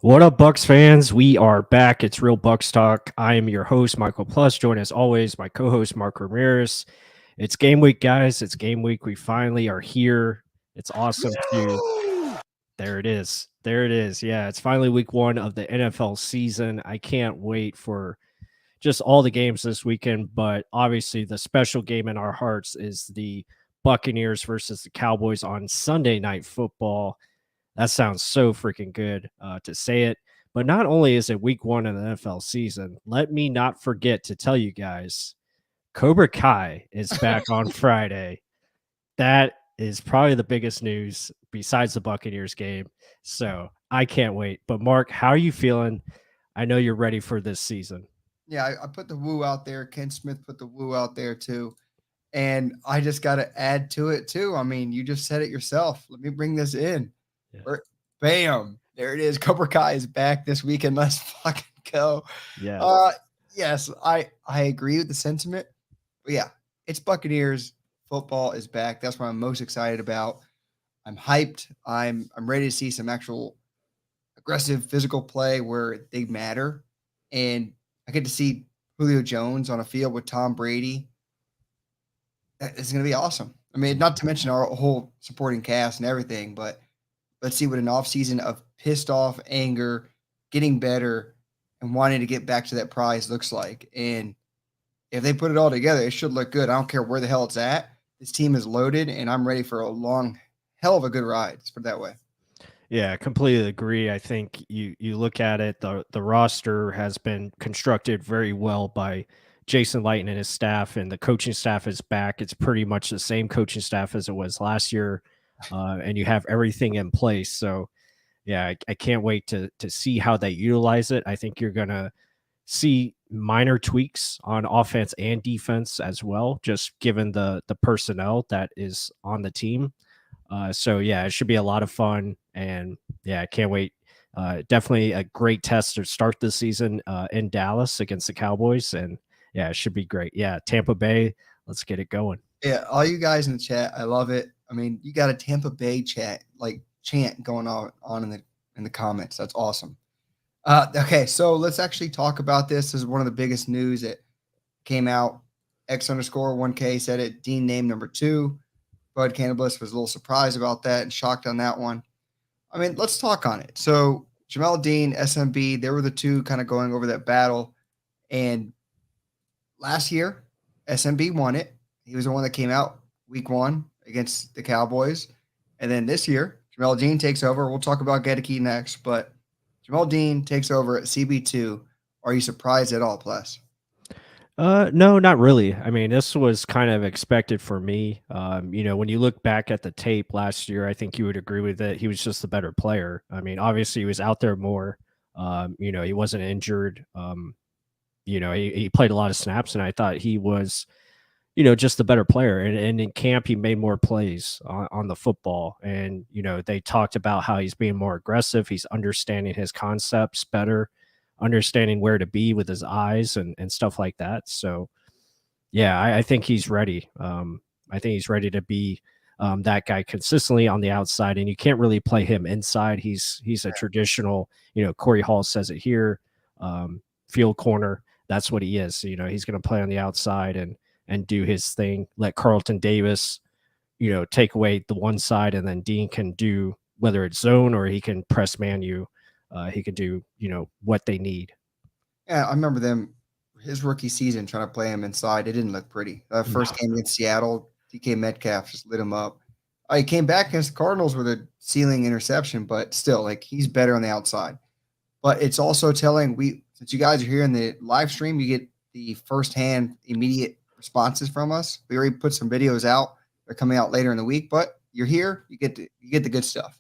What up, Bucs fans? We are back. It's Real Bucs Talk. I am your host, Michael Plus. Joined as always, my co-host, Mark Ramirez. It's game week, guys. It's game week. We finally are here. It's awesome to. There it is. There it is. Yeah, it's finally week one of the NFL season. I can't wait for just all the games this weekend, but obviously the special game in our hearts is the Buccaneers versus the Cowboys on Sunday Night Football. That sounds so freaking good to say it. But not only is it week one of the NFL season, let me not forget to tell you guys Cobra Kai is back on Friday. That is probably the biggest news besides the Buccaneers game. So I can't wait. But Mark, how are you feeling? I know you're ready for this season. Yeah, I put the woo out there. Ken Smith put the woo out there too. And I just got to add to it too. I mean, you just said it yourself. Let me bring this in. Yeah. Bam. There it is. Cobra Kai is back this weekend. Let's fucking go. Yeah. Yes, I agree with the sentiment. But yeah, it's Buccaneers. Football is back. That's what I'm most excited about. I'm hyped. I'm ready to see some actual aggressive physical play where they matter. And I get to see Julio Jones on a field with Tom Brady. It's going to be awesome. I mean, not to mention our whole supporting cast and everything, but let's see what an offseason of pissed off anger, getting better, and wanting to get back to that prize looks like. And if they put it all together, it should look good. I don't care where the hell it's at. This team is loaded, and I'm ready for a long, hell of a good ride. Let's put it that way. Yeah, completely agree. I think you look at it, the roster has been constructed very well by Jason Lighton and his staff, and the coaching staff is back. It's pretty much the same coaching staff as it was last year, and you have everything in place. So, yeah, I can't wait to see how they utilize it. I think you're gonna see minor tweaks on offense and defense as well, just given the personnel that is on the team. So yeah, it should be a lot of fun, and yeah, I can't wait. Definitely a great test to start this season in Dallas against the Cowboys, and yeah, it should be great. Yeah, Tampa Bay, let's get it going. Yeah, all you guys in the chat, I love it. I mean, you got a Tampa Bay chant going on in the comments. That's awesome. Okay, so let's actually talk about this. This is one of the biggest news that came out. X_1K said it. Dean named number 2. Bud Cannabis was a little surprised about that and shocked on that one. I mean, let's talk on it. So Jamel Dean, SMB, they were the two kind of going over that battle. And last year, SMB won it. He was the one that came out week 1 against the Cowboys. And then this year, Jamel Dean takes over. We'll talk about Gedeke next, but Jamel Dean takes over at CB2. Are you surprised at all, Plus? No, not really. I mean, this was kind of expected for me. When you look back at the tape last year, I think you would agree with it. He was just the better player. I mean, obviously he was out there more. He wasn't injured. He played a lot of snaps, and I thought he was, just the better player. And in camp, he made more plays on the football. And, they talked about how he's being more aggressive. He's understanding his concepts better, understanding where to be with his eyes and stuff like that. So, yeah, I think he's ready. I think he's ready to be that guy consistently on the outside, and you can't really play him inside. He's a traditional, Corey Hall says it here, field corner. That's what he is. He's going to play on the outside and do his thing. Let Carlton Davis, take away the one side, and then Dean can do whether it's zone or he can press man you. He can do, what they need. Yeah, I remember them, his rookie season, trying to play him inside. It didn't look pretty. First game against Seattle, DK Metcalf just lit him up. He came back against the Cardinals with a ceiling interception, but still, he's better on the outside. But it's also telling, since you guys are here in the live stream, you get the firsthand, immediate responses from us. We already put some videos out. They're coming out later in the week, but you're here. You get the good stuff.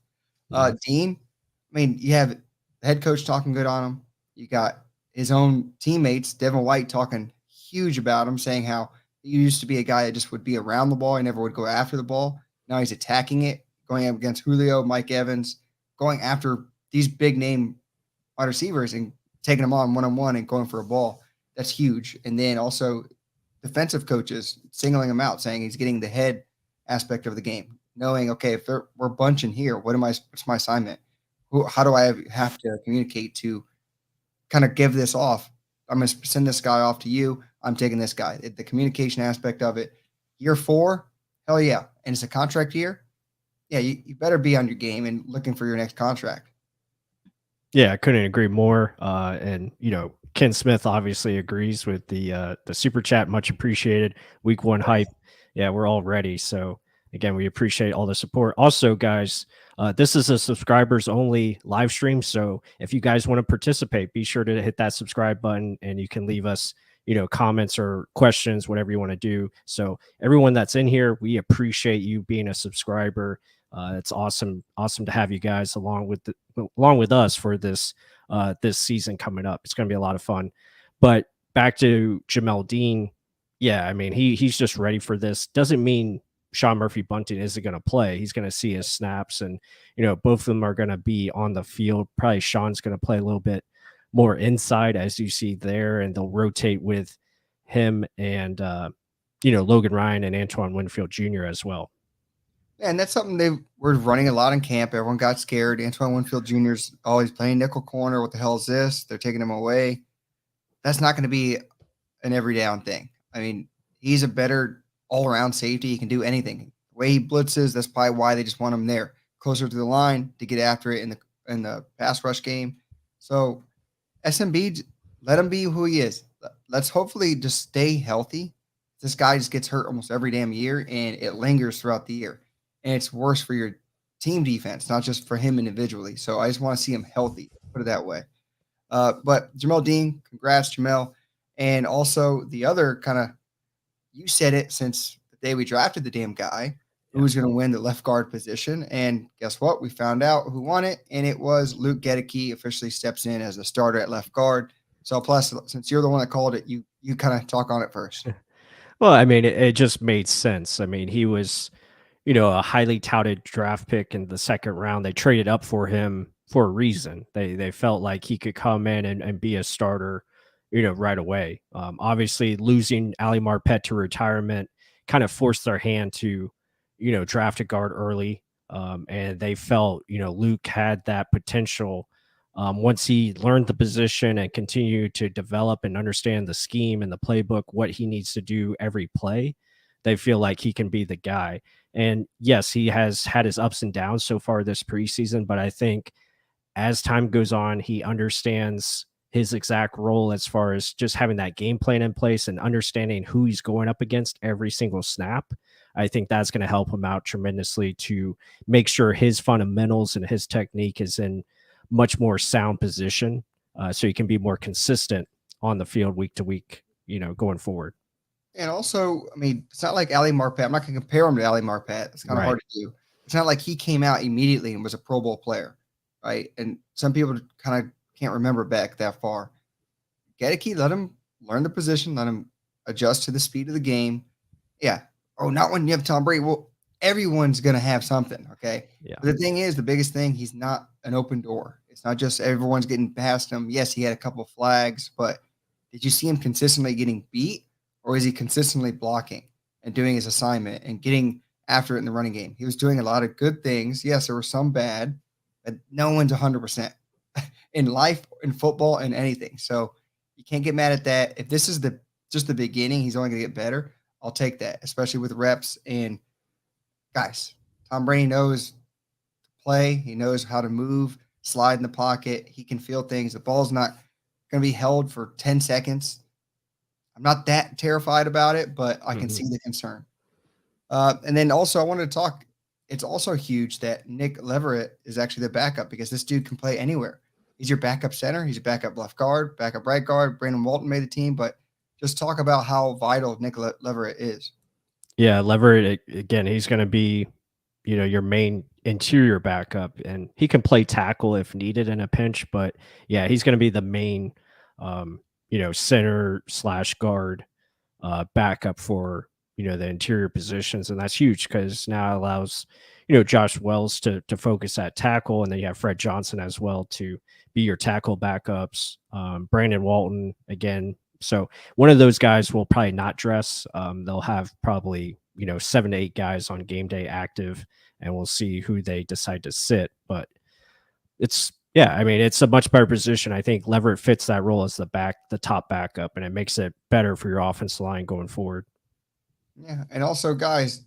Dean, I mean, you have the head coach talking good on him. You got his own teammates, Devin White, talking huge about him, saying how he used to be a guy that just would be around the ball. He never would go after the ball. Now he's attacking it, going up against Julio, Mike Evans, going after these big name wide receivers and taking them on one-on-one and going for a ball. That's huge. And then also defensive coaches singling him out, saying he's getting the head aspect of the game, knowing, okay, if we're bunching here, what's my assignment? How do I have to communicate to kind of give this off? I'm going to send this guy off to you. I'm taking this guy. The communication aspect of it. Year 4, hell yeah. And it's a contract year. Yeah, you better be on your game and looking for your next contract. Yeah, I couldn't agree more. And Ken Smith obviously agrees with the super chat. Much appreciated. Week 1 hype. Yeah, we're all ready. So again, we appreciate all the support. Also, guys, this is a subscribers only live stream. So if you guys want to participate, be sure to hit that subscribe button, and you can leave us comments or questions, whatever you want to do. So everyone that's in here, we appreciate you being a subscriber. It's awesome to have you guys along with us for this season coming up. It's going to be a lot of fun. But back to Jamel Dean, yeah, I mean he's just ready for this. Doesn't mean Sean Murphy Bunting isn't going to play. He's going to see his snaps, and both of them are going to be on the field. Probably Sean's going to play a little bit more inside, as you see there, and they'll rotate with him and Logan Ryan and Antoine Winfield Jr. as well. And that's something they were running a lot in camp. Everyone got scared. Antoine Winfield Jr.'s always playing nickel corner. What the hell is this? They're taking him away. That's not going to be an every down thing. I mean, he's a better all-around safety. He can do anything. The way he blitzes, that's probably why they just want him there, closer to the line to get after it in the pass rush game. So SMB, let him be who he is. Let's hopefully just stay healthy. This guy just gets hurt almost every damn year, and it lingers throughout the year. And it's worse for your team defense, not just for him individually. So I just want to see him healthy, put it that way. But Jamel Dean, congrats, Jamel. And also the other kind of, you said it since the day we drafted the damn guy, who was going to win the left guard position. And guess what? We found out who won it, and it was Luke Gedeke officially steps in as a starter at left guard. So plus, since you're the one that called it, you kind of talk on it first. Well, I mean, it just made sense. I mean, he was a highly touted draft pick in the second round. They traded up for him for a reason. They felt like he could come in and be a starter, right away. Obviously, losing Ali Marpet to retirement kind of forced their hand to, draft a guard early. And they felt, Luke had that potential once he learned the position and continued to develop and understand the scheme and the playbook, what he needs to do every play. They feel like he can be the guy. And yes, he has had his ups and downs so far this preseason, but I think as time goes on, he understands his exact role as far as just having that game plan in place and understanding who he's going up against every single snap. I think that's going to help him out tremendously to make sure his fundamentals and his technique is in much more sound position, so he can be more consistent on the field week to week, going forward. And also, I mean, it's not like Ali Marpet. I'm not going to compare him to Ali Marpet. It's kind of hard to do. It's not like he came out immediately and was a Pro Bowl player, right? And some people kind of can't remember back that far. Gedeke, let him learn the position, let him adjust to the speed of the game. Yeah. Oh, not when you have Tom Brady. Well, everyone's going to have something, okay? Yeah. But the thing is, the biggest thing, he's not an open door. It's not just everyone's getting past him. Yes, he had a couple of flags, but did you see him consistently getting beat? Or is he consistently blocking and doing his assignment and getting after it in the running game? He was doing a lot of good things. Yes, there were some bad, but no one's 100% in life, in football, and anything. So you can't get mad at that. If this is just the beginning, he's only going to get better. I'll take that, especially with reps. And guys, Tom Brady knows to play. He knows how to move, slide in the pocket. He can feel things. The ball's not going to be held for 10 seconds. I'm not that terrified about it, but I can see the concern. And then also I wanted to talk, it's also huge that Nick Leverett is actually the backup because this dude can play anywhere. He's your backup center. He's a backup left guard, backup right guard. Brandon Walton made the team, but just talk about how vital Nick Leverett is. Yeah, Leverett, again, he's going to be, your main interior backup, and he can play tackle if needed in a pinch, but yeah, he's going to be the main center / guard backup for the interior positions, and that's huge because now it allows Josh Wells to focus at tackle, and then you have Fred Johnson as well to be your tackle backups. Brandon Walton again, so one of those guys will probably not dress. They'll have probably 7 to 8 guys on game day active, and we'll see who they decide to sit. But Yeah, I mean, it's a much better position. I think Leverett fits that role as the top backup, and it makes it better for your offensive line going forward. Yeah, and also, guys,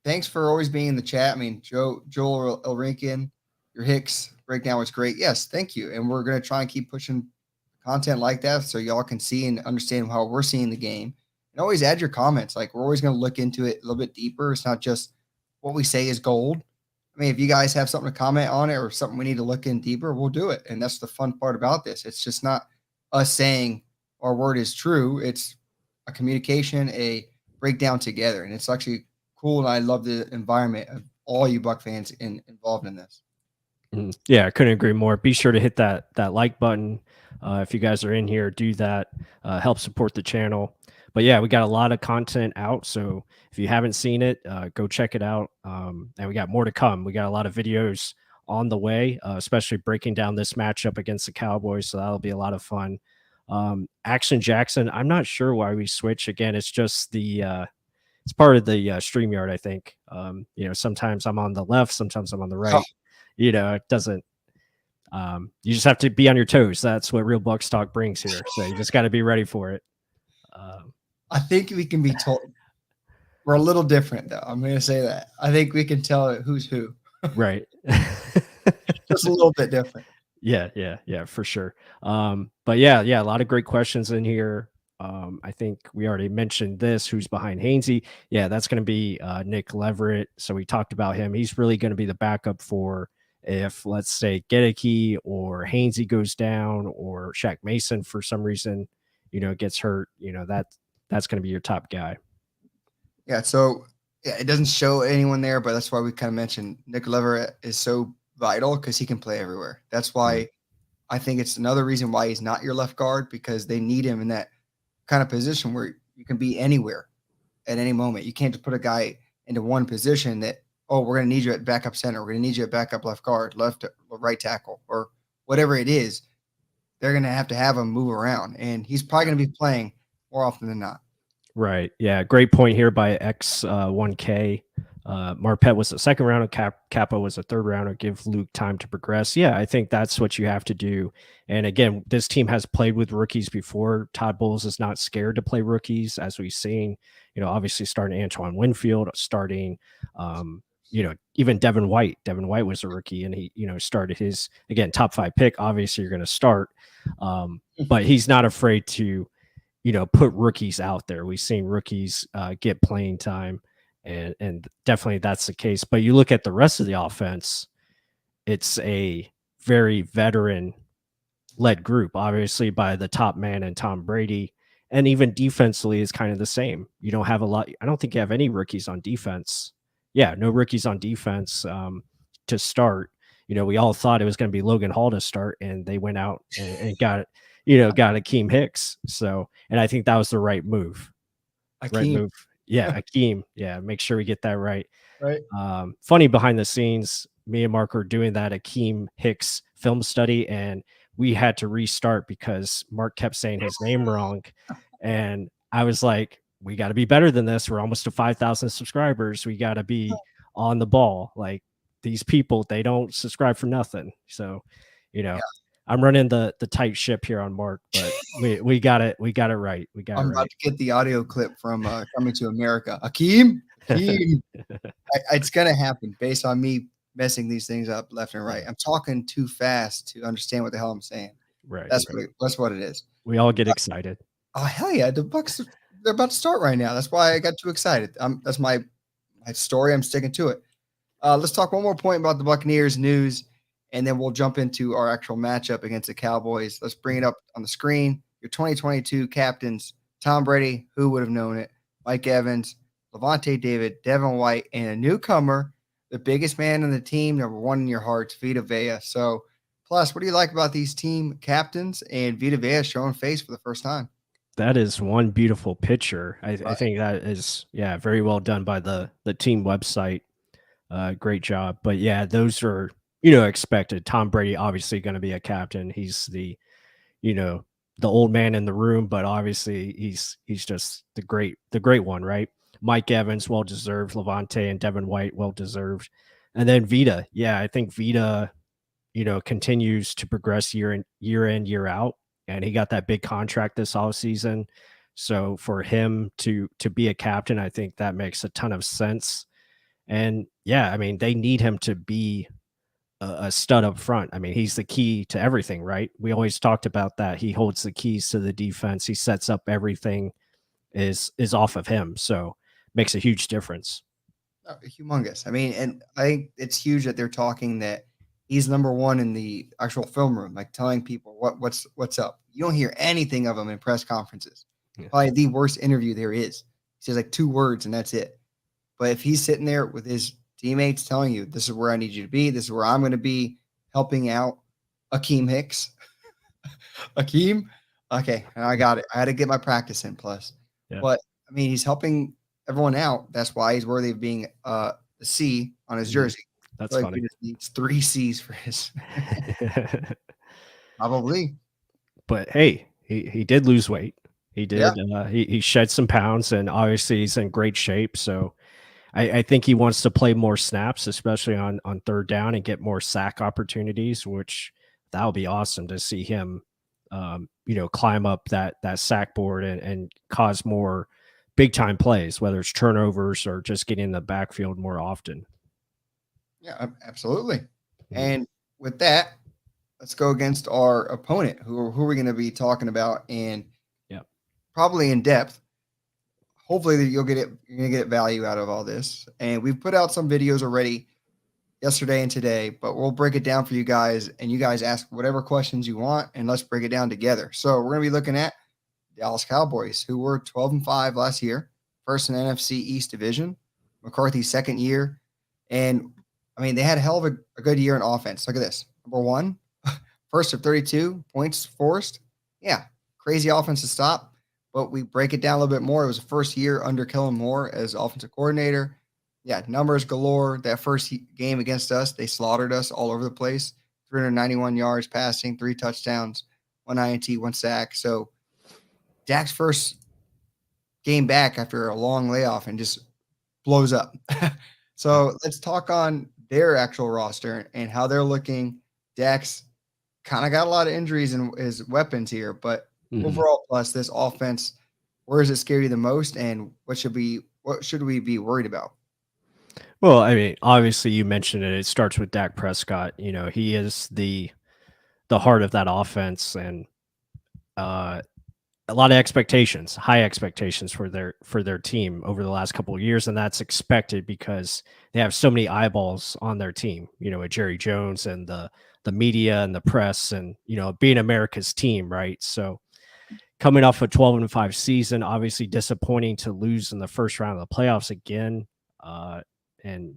thanks for always being in the chat. I mean, Joel Elrinkin, your Hicks breakdown was great. Yes, thank you. And we're gonna try and keep pushing content like that so y'all can see and understand how we're seeing the game. And always add your comments. Like, we're always gonna look into it a little bit deeper. It's not just what we say is gold. I mean, if you guys have something to comment on it or something we need to look in deeper, we'll do it. And that's the fun part about this. It's just not us saying our word is true. It's a communication, a breakdown together. And it's actually cool. And I love the environment of all you Buck fans involved in this. Yeah, I couldn't agree more. Be sure to hit that like button. If you guys are in here, do that. Help support the channel. But yeah, we got a lot of content out. So if you haven't seen it, go check it out. And we got more to come. We got a lot of videos on the way, especially breaking down this matchup against the Cowboys. So that'll be a lot of fun. Action Jackson, I'm not sure why we switch. Again, it's just it's part of the StreamYard, I think. Sometimes I'm on the left, sometimes I'm on the right. Oh. It doesn't. You just have to be on your toes. That's what Real Bucs Talk brings here. So you just got to be ready for it. I think we can be told we're a little different, though. I'm going to say that. I think we can tell who's who. Right. Just a little bit different. Yeah, for sure. But yeah, a lot of great questions in here. I think we already mentioned this. Who's behind Hainsey? Yeah, that's going to be Nick Leverett. So we talked about him. He's really going to be the backup for if, let's say, Gedeke or Hainsey goes down or Shaq Mason for some reason, gets hurt. That's going to be your top guy. Yeah. So it doesn't show anyone there, but that's why we kind of mentioned Nick Leverett is so vital because he can play everywhere. That's why I think it's another reason why he's not your left guard, because they need him in that kind of position where you can be anywhere at any moment. You can't just put a guy into one position that, oh, we're going to need you at backup center. We're going to need you at backup left guard, left or right tackle, or whatever it is. They're going to have him move around, and he's probably going to be playing more often than not. Right. Yeah. Great point here by X1K. Marpet was the second rounder. Kappa was a third rounder. Give Luke time to progress. Yeah, I think that's what you have to do. And again, this team has played with rookies before. Todd Bowles is not scared to play rookies, as we've seen. Obviously starting Antoine Winfield, starting, even Devin White. Devin White was a rookie, and he, started his, again, top 5 pick. Obviously, you're going to start, but he's not afraid to, put rookies out there. We've seen rookies get playing time. And definitely that's the case. But you look at the rest of the offense, it's a very veteran-led group, obviously by the top man and Tom Brady. And even defensively is kind of the same. You don't have a lot. I don't think you have any rookies on defense. Yeah, no rookies on defense to start. We all thought it was going to be Logan Hall to start, and they went out and got it. Got Akeem Hicks. So, and I think that was the right move. Right move. Yeah, Akeem. Yeah, make sure we get that right. Right. Funny behind the scenes, me and Mark were doing that Akeem Hicks film study, and we had to restart because Mark kept saying his name wrong. And I was like, we got to be better than this. We're almost to 5,000 subscribers. We got to be on the ball. Like, these people, they don't subscribe for nothing. So, I'm running the tight ship here on Mark, but we got it. We got it right. I'm about to get the audio clip from Coming to America. Akeem. It's going to happen based on me messing these things up left and right. I'm talking too fast to understand what the hell I'm saying. Right. That's what it is. We all get excited. Oh, hell yeah. The Bucs, they're about to start right now. That's why I got too excited. That's my story. I'm sticking to it. Let's talk one more point about the Buccaneers news, and then we'll jump into our actual matchup against the Cowboys. Let's bring it up on the screen. Your 2022 captains, Tom Brady, who would have known it, Mike Evans, Levante David, Devin White, and a newcomer, the biggest man on the team, number 1 in your hearts, Vita Vea. So, plus, what do you like about these team captains and Vita Vea showing face for the first time? That is one beautiful picture. I think that is, very well done by the team website. Great job. But yeah, those are, expected. Tom Brady obviously going to be a captain. He's the old man in the room, but obviously he's just the great one, right? Mike Evans, well deserved. Levante and Devin White, well deserved. And then Vita, I think Vita, continues to progress year in, year out. And he got that big contract this offseason. So for him to be a captain, I think that makes a ton of sense. And yeah, I mean, they need him to be a stud up front. I mean, he's the key to everything, right? We always talked about that. He holds the keys to the defense. He sets up everything is off of him. So makes a huge difference. Humongous. I mean, and I think it's huge that they're talking that he's number one in the actual film room, like telling people what's up. You don't hear anything of him in press conferences. Yeah. Probably the worst interview there is. He says like 2 words and that's it. But if he's sitting there with his teammates telling you, this is where I need you to be, this is where I'm going to be, helping out Akeem Hicks. Akeem? Okay, I got it. I had to get my practice in plus. Yeah. But, I mean, he's helping everyone out. That's why he's worthy of being a C on his jersey. That's like funny. he just needs 3 C's for his. Probably. But hey, he did lose weight. He did. Yeah. He shed some pounds, and obviously he's in great shape. So I think he wants to play more snaps, especially on third down, and get more sack opportunities, which that'll be awesome to see him, climb up that sack board and cause more big time plays, whether it's turnovers or just getting in the backfield more often. Yeah, absolutely. Mm-hmm. And with that, let's go against our opponent, who we're going to be talking about, and probably in depth. Hopefully you're going to get value out of all this. And we've put out some videos already yesterday and today, but we'll break it down for you guys, and you guys ask whatever questions you want, and let's break it down together. So we're going to be looking at Dallas Cowboys, who were 12-5 last year, first in the NFC East division, McCarthy's second year. And I mean, they had a hell of a good year in offense. Look at this. Number 1, first of 32 points forced. Yeah, crazy offense to stop. But we break it down a little bit more. It was the first year under Kellen Moore as offensive coordinator. Yeah, numbers galore. That first game against us, they slaughtered us all over the place. 391 yards passing, 3 touchdowns, 1 INT, 1 sack. So Dak's first game back after a long layoff and just blows up. So let's talk on their actual roster and how they're looking. Dak's kind of got a lot of injuries in his weapons here, but overall, plus this offense, where does it scare you the most, and what should we be worried about? Well, I mean, obviously you mentioned it. It starts with Dak Prescott. He is the heart of that offense, and a lot of expectations, high expectations for their team over the last couple of years, and that's expected because they have so many eyeballs on their team. With Jerry Jones and the media and the press, and being America's team, right? So coming off a 12-5 season, obviously disappointing to lose in the first round of the playoffs again. And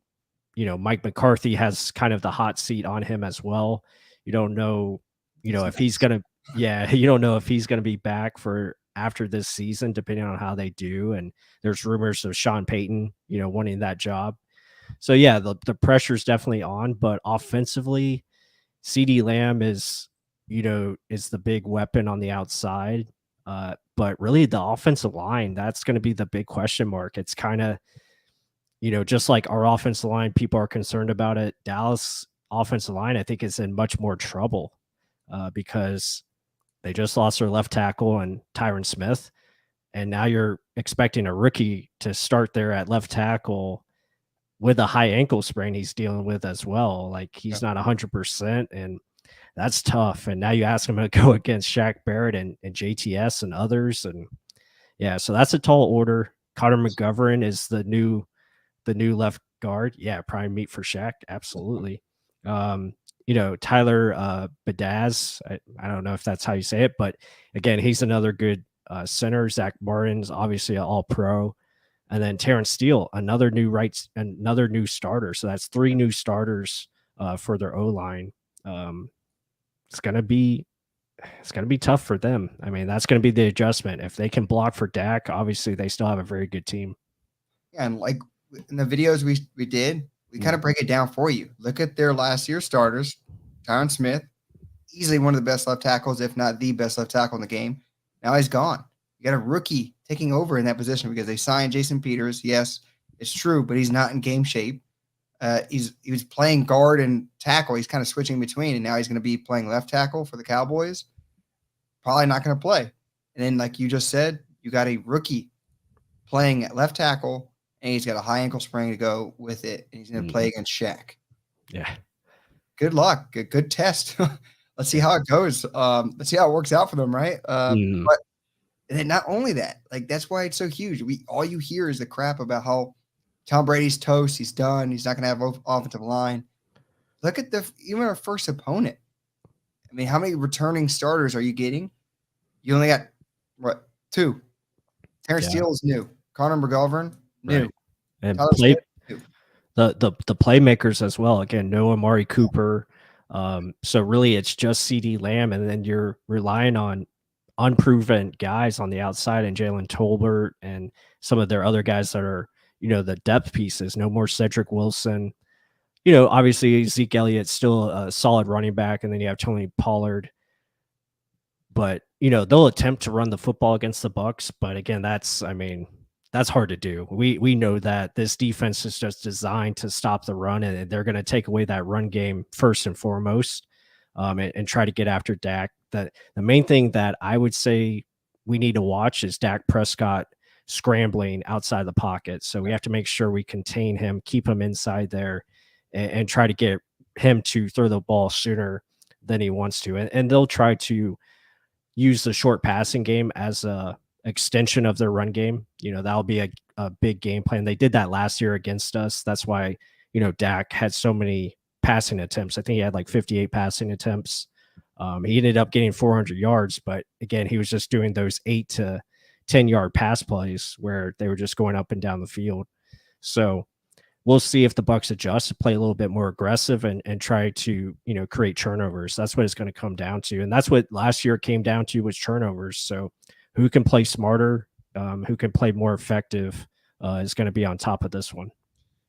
Mike McCarthy has kind of the hot seat on him as well. You don't know, if he's gonna, you don't know if he's gonna be back for after this season, depending on how they do. And there's rumors of Sean Payton, wanting that job. So yeah, the pressure's definitely on. But offensively, CeeDee Lamb is the big weapon on the outside. But really, the offensive line, that's going to be the big question mark. It's kind of, just like our offensive line, people are concerned about it. Dallas offensive line, I think, is in much more trouble because they just lost their left tackle and Tyron Smith. And now you're expecting a rookie to start there at left tackle with a high ankle sprain he's dealing with as well. Like, he's not 100%, and that's tough. And now you ask him to go against Shaq Barrett and JTS and others. And yeah, so that's a tall order. Connor McGovern is the new left guard. Yeah, prime meat for Shaq. Absolutely. Tyler Badaz, I don't know if that's how you say it, but again, he's another good center. Zach Martin's obviously an all-pro. And then Terrence Steele, another new starter. So that's 3 new starters for their O-line. It's gonna be tough for them. I mean, that's gonna be the adjustment. If they can block for Dak, obviously they still have a very good team. Yeah, and like in the videos we did, we kind of break it down for you. Look at their last year starters. Tyron Smith, easily one of the best left tackles, if not the best left tackle in the game. Now he's gone. You got a rookie taking over in that position because they signed Jason Peters. Yes, it's true, but he's not in game shape. He was playing guard and tackle. He's kind of switching between, and now he's going to be playing left tackle for the Cowboys. Probably not going to play. And then, like you just said, you got a rookie playing at left tackle, and he's got a high ankle sprain to go with it, and he's going to play against Shaq. Yeah. Good luck. Good test. Let's see how it goes. Let's see how it works out for them, right? But and then not only that, like that's why it's so huge. All you hear is the crap about how Tom Brady's toast. He's done. He's not going to have offensive line. Look at even our first opponent. I mean, how many returning starters are you getting? You only got what 2? Terrence Steele is new. Connor McGovern new. Right. And Tyler Smith, new. The playmakers as well. Again, no Amari Cooper. So really, it's just CD Lamb, and then you're relying on unproven guys on the outside, and Jalen Tolbert and some of their other guys that are, the depth pieces. No more Cedric Wilson. Obviously Zeke Elliott's still a solid running back, and then you have Tony Pollard. But they'll attempt to run the football against the Bucs, but again, that's hard to do. We know that this defense is just designed to stop the run, and they're going to take away that run game first and foremost, and try to get after Dak. The main thing that I would say we need to watch is Dak Prescott scrambling outside the pocket. So we have to make sure we contain him, keep him inside there, and try to get him to throw the ball sooner than he wants to. And they'll try to use the short passing game as a extension of their run game. That'll be a big game plan. They did that last year against us. That's why, Dak had so many passing attempts. I think he had like 58 passing attempts. He ended up getting 400 yards, but again, he was just doing those 8 to 10-yard pass plays where they were just going up and down the field. So we'll see if the Bucs adjust to play a little bit more aggressive and try to, create turnovers. That's what it's going to come down to. And that's what last year came down to, was turnovers. So who can play smarter, who can play more effective, is going to be on top of this one.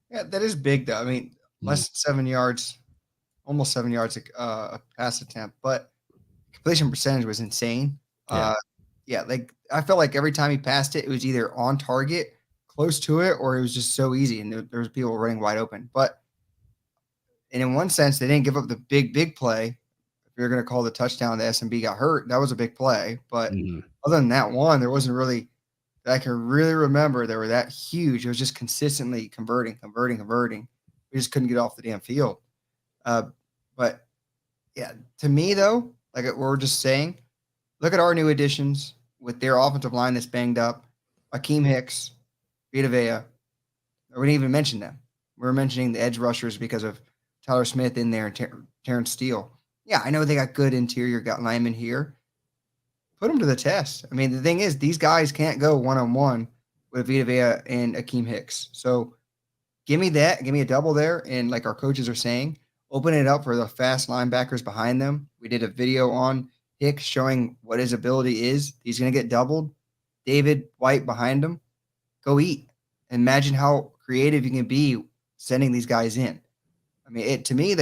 Yeah, that is big, though. I mean, less than 7 yards, almost 7 yards a pass attempt, but completion percentage was insane. Like I felt like every time he passed it, it was either on target, close to it, or it was just so easy, and there was people running wide open. And in one sense, they didn't give up the big play. If you're going to call the touchdown, the SMB got hurt, that was a big play. But other than that one, there wasn't really that I can really remember they were that huge. It was just consistently converting. We just couldn't get off the damn field. But yeah, to me though, like we're just saying, look at our new additions with their offensive line that's banged up. Akeem Hicks, Vita Vea. We didn't even mention them. We're mentioning the edge rushers because of Tyler Smith in there and Terrence Steele. Yeah, I know they got good interior linemen here. Put them to the test. I mean, the thing is, these guys can't go one-on-one with Vita Vea and Akeem Hicks. So give me that. Give me a double there. And like our coaches are saying, open it up for the fast linebackers behind them. We did a video on Hicks showing what his ability is. He's going to get doubled. David White behind him. Go eat. Imagine how creative you can be sending these guys in. I mean, to me,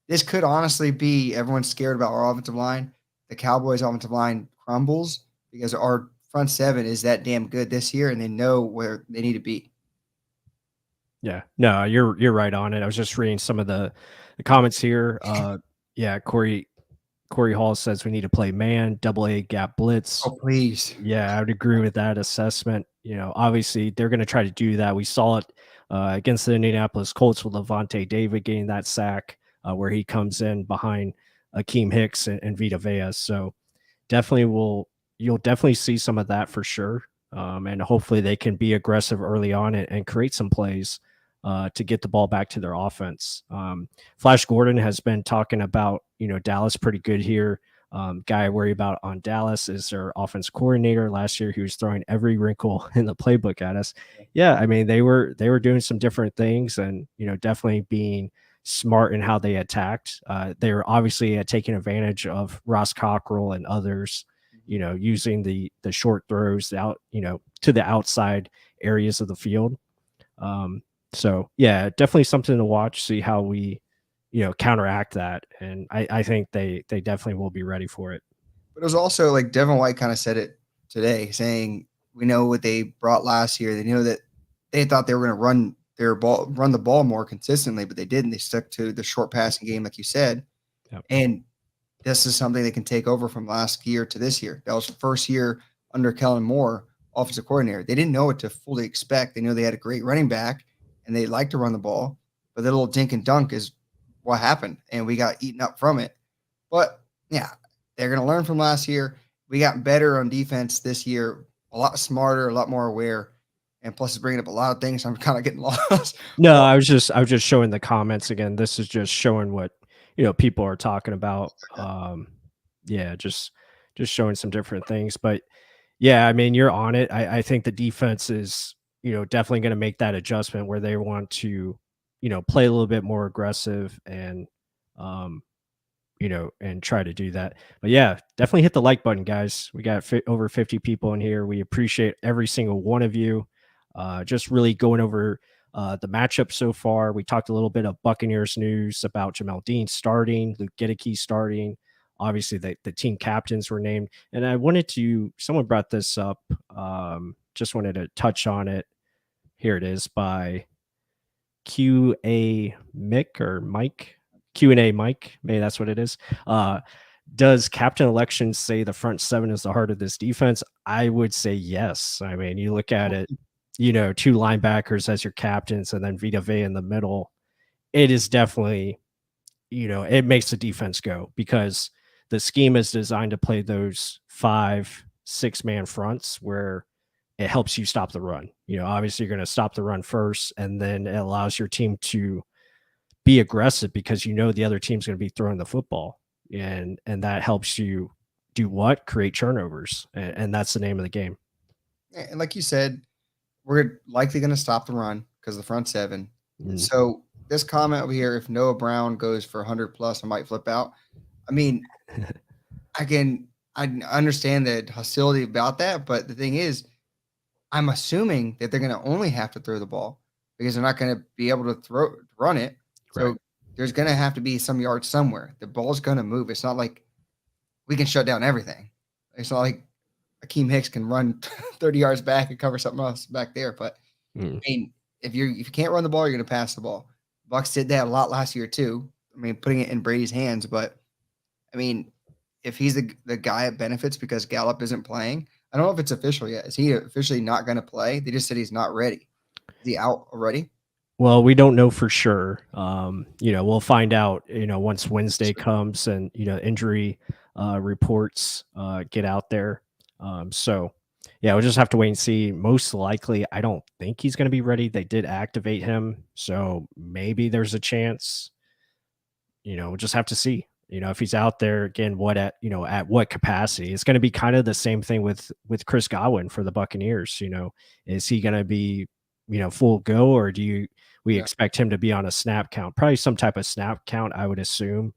this could honestly be, everyone's scared about our offensive line. The Cowboys' offensive line crumbles because our front seven is that damn good this year, and they know where they need to be. Yeah, no, you're right on it. I was just reading some of the comments here. Corey Hall says we need to play man, double-A gap blitz. Oh, please. Yeah, I would agree with that assessment. Obviously they're going to try to do that. We saw it against the Indianapolis Colts with Levante David getting that sack where he comes in behind Akeem Hicks and Vita Vea. So you'll definitely see some of that for sure. And hopefully they can be aggressive early on and create some plays to get the ball back to their offense. Flash Gordon has been talking about, Dallas pretty good here. Guy I worry about on Dallas is their offense coordinator. Last year, he was throwing every wrinkle in the playbook at us. Yeah, I mean, they were doing some different things and, definitely being smart in how they attacked. They were obviously taking advantage of Ross Cockrell and others, using the short throws out, to the outside areas of the field. So yeah, definitely something to watch, see how we, counteract that. And I think they definitely will be ready for it. But it was also like Devin White kind of said it today, saying, we know what they brought last year. They know that they thought they were going to run run the ball more consistently, but they didn't. They stuck to the short passing game, like you said. Yep. And this is something they can take over from last year to this year. That was the first year under Kellen Moore, offensive coordinator. They didn't know what to fully expect. They knew they had a great running back and they like to run the ball, but the little dink and dunk is what happened, and we got eaten up from it. But yeah, they're going to learn from last year. We got better on defense this year, a lot smarter, a lot more aware, and plus it's bringing up a lot of things. I'm kind of getting lost. No, I was just showing the comments again. This is just showing what people are talking about. Yeah, just showing some different things. But yeah, I mean, you're on it. I think the defense is definitely going to make that adjustment where they want to play a little bit more aggressive and and try to do that. But yeah, definitely hit the like button, guys. We got over 50 people in here. We appreciate every single one of you. Just really going over the matchup so far. We talked a little bit of Buccaneers news about Jamel Dean starting, Luke Giddicky starting. Obviously, the team captains were named. And I wanted to, someone brought this up, just wanted to touch on it. Here it is by QA Mick or Mike. Q&A Mike, maybe that's what it is. Does captain election say the front seven is the heart of this defense? I would say yes. I mean, you look at it, two linebackers as your captains and then Vita Vea in the middle. It is definitely, it makes the defense go because the scheme is designed to play those 5-6 man fronts where it helps you stop the run. Obviously you're going to stop the run first, and then it allows your team to be aggressive because the other team's going to be throwing the football, and that helps you do what? Create turnovers, and that's the name of the game. And like you said, we're likely going to stop the run because of the front seven. So this comment over here, if Noah Brown goes for 100 plus, I might flip out. I mean, I understand the hostility about that, but the thing is, I'm assuming that they're going to only have to throw the ball because they're not going to be able to run it. So there's going to have to be some yards somewhere. The ball's going to move. It's not like we can shut down everything. It's not like Akeem Hicks can run 30 yards back and cover something else back there. But I mean, if you can't run the ball, you're going to pass the ball. Bucs did that a lot last year too. I mean, putting it in Brady's hands. But I mean, if he's the guy that benefits because Gallup isn't playing, I don't know if it's official yet. Is he officially not going to play? They just said he's not ready. Is he out already? Well, we don't know for sure. We'll find out, once Wednesday comes and, injury reports get out there. So, yeah, we'll just have to wait and see. Most likely, I don't think he's going to be ready. They did activate him. So maybe there's a chance. We'll just have to see. If he's out there again, at what capacity? It's going to be kind of the same thing with Chris Godwin for the Buccaneers. Is he going to be, full go, or do we expect him to be on a snap count? Probably some type of snap count, I would assume.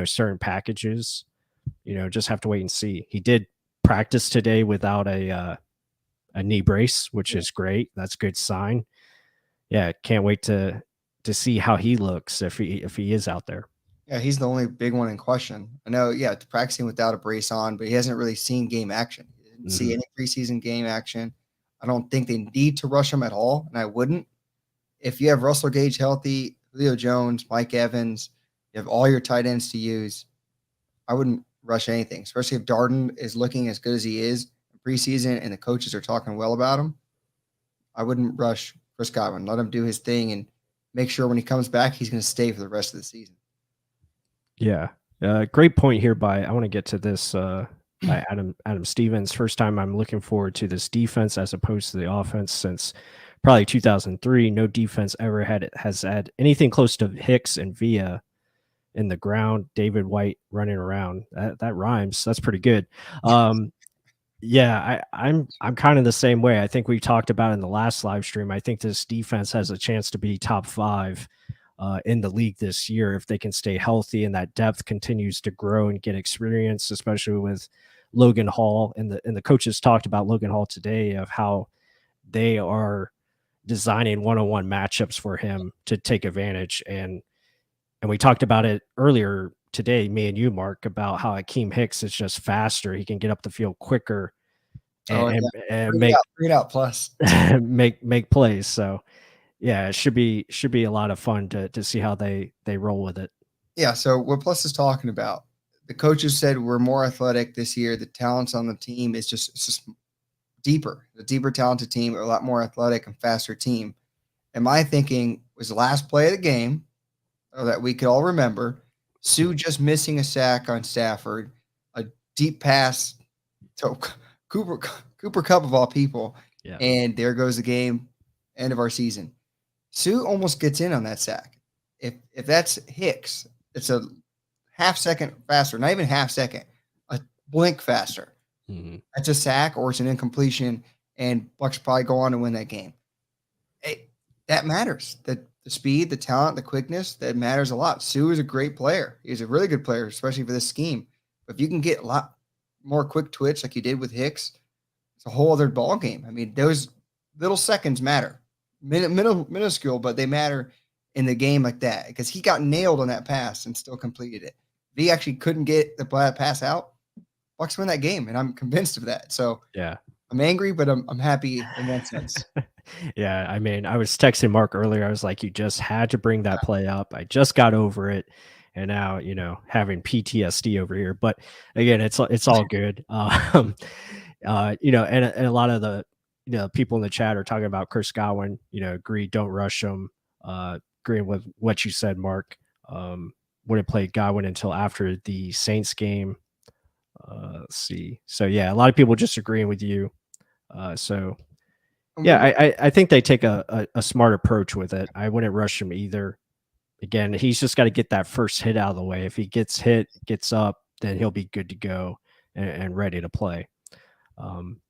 Certain packages. Just have to wait and see. He did practice today without a knee brace, which is great. That's a good sign. Yeah, can't wait to see how he looks if he is out there. Yeah, he's the only big one in question. I know, practicing without a brace on, but he hasn't really seen game action. He didn't see any preseason game action. I don't think they need to rush him at all, and I wouldn't. If you have Russell Gage healthy, Julio Jones, Mike Evans, you have all your tight ends to use, I wouldn't rush anything, especially if Darden is looking as good as he is in preseason and the coaches are talking well about him. I wouldn't rush Chris Godwin. Let him do his thing and make sure when he comes back, he's going to stay for the rest of the season. Yeah. Great point here I want to get to this by Adam Stevens. First time I'm looking forward to this defense as opposed to the offense since probably 2003. No defense ever has had anything close to Hicks and Vea in the ground. David White running around. That rhymes. That's pretty good. Yeah, I'm kind of the same way. I think we talked about in the last live stream. I think this defense has a chance to be top 5 in the league this year if they can stay healthy and that depth continues to grow and get experience, especially with Logan Hall. And the coaches talked about Logan Hall today of how they are designing one-on-one matchups for him to take advantage. And we talked about it earlier today, me and you, Mark, about how Akeem Hicks is just faster. He can get up the field quicker and make out plus make plays. So Yeah, it should be a lot of fun to see how they roll with it. Yeah. So what Plus is talking about, the coaches said we're more athletic this year. The talents on the team is just deeper, a deeper talented team, a lot more athletic and faster team. And my thinking was the last play of the game that we could all remember. Sue just missing a sack on Stafford, a deep pass to Cooper Cooper Cup of all people, Yeah. and there goes the game. End of our season. Sue almost gets in on that sack. If that's Hicks, it's a half second faster, not even half second, a blink faster. Mhm. That's a sack or it's an incompletion, and Bucs probably go on to win that game. That matters. The speed, the talent, the quickness, that matters a lot. Sue is a great player. He's a really good player, especially for this scheme. But if you can get a lot more quick twitch like you did with Hicks, it's a whole other ball game. I mean, those little seconds matter. Minuscule, but they matter in the game like that because he got nailed on that pass and still completed it. If he actually couldn't get the pass out, Bucs win that game, and I'm convinced of that. So Yeah. I'm angry, but I'm happy in one sense. Yeah, I mean, I was texting Mark earlier. I was like, "You just had to bring that play up. I just got over it, and now having PTSD over here." But again, it's all good. And a lot of the people in the chat are talking about Chris Godwin. Agree, don't rush him. Agreeing with what you said, Mark. Wouldn't play Godwin until after the Saints game. Let's see. So yeah, a lot of people just agreeing with you. So yeah, I think they take a smart approach with it. I wouldn't rush him either. Again, he's just got to get that first hit out of the way. If he gets hit, gets up, then he'll be good to go and ready to play. One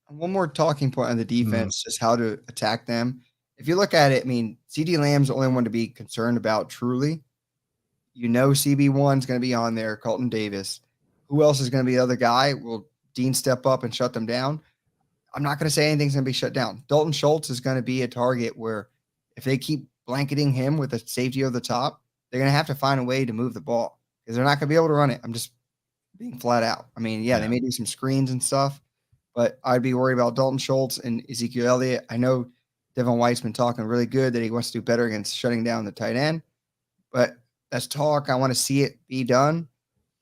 more talking point on the Mhm. defense, just how to attack them. If you look at it, I mean, CD Lamb's the only one to be concerned about truly. CB1 is going to be on there, Colton Davis. Who else is going to be the other guy? Will Dean step up and shut them down? I'm not going to say anything's going to be shut down. Dalton Schultz is going to be a target where if they keep blanketing him with a safety over the top, they're going to have to find a way to move the ball because they're not going to be able to run it. I'm just being flat out. I mean, yeah, they Yeah. may do some screens and stuff, but I'd be worried about Dalton Schultz and Ezekiel Elliott. I know Devin White's been talking really good that he wants to do better against shutting down the tight end, but that's talk. I want to see it be done.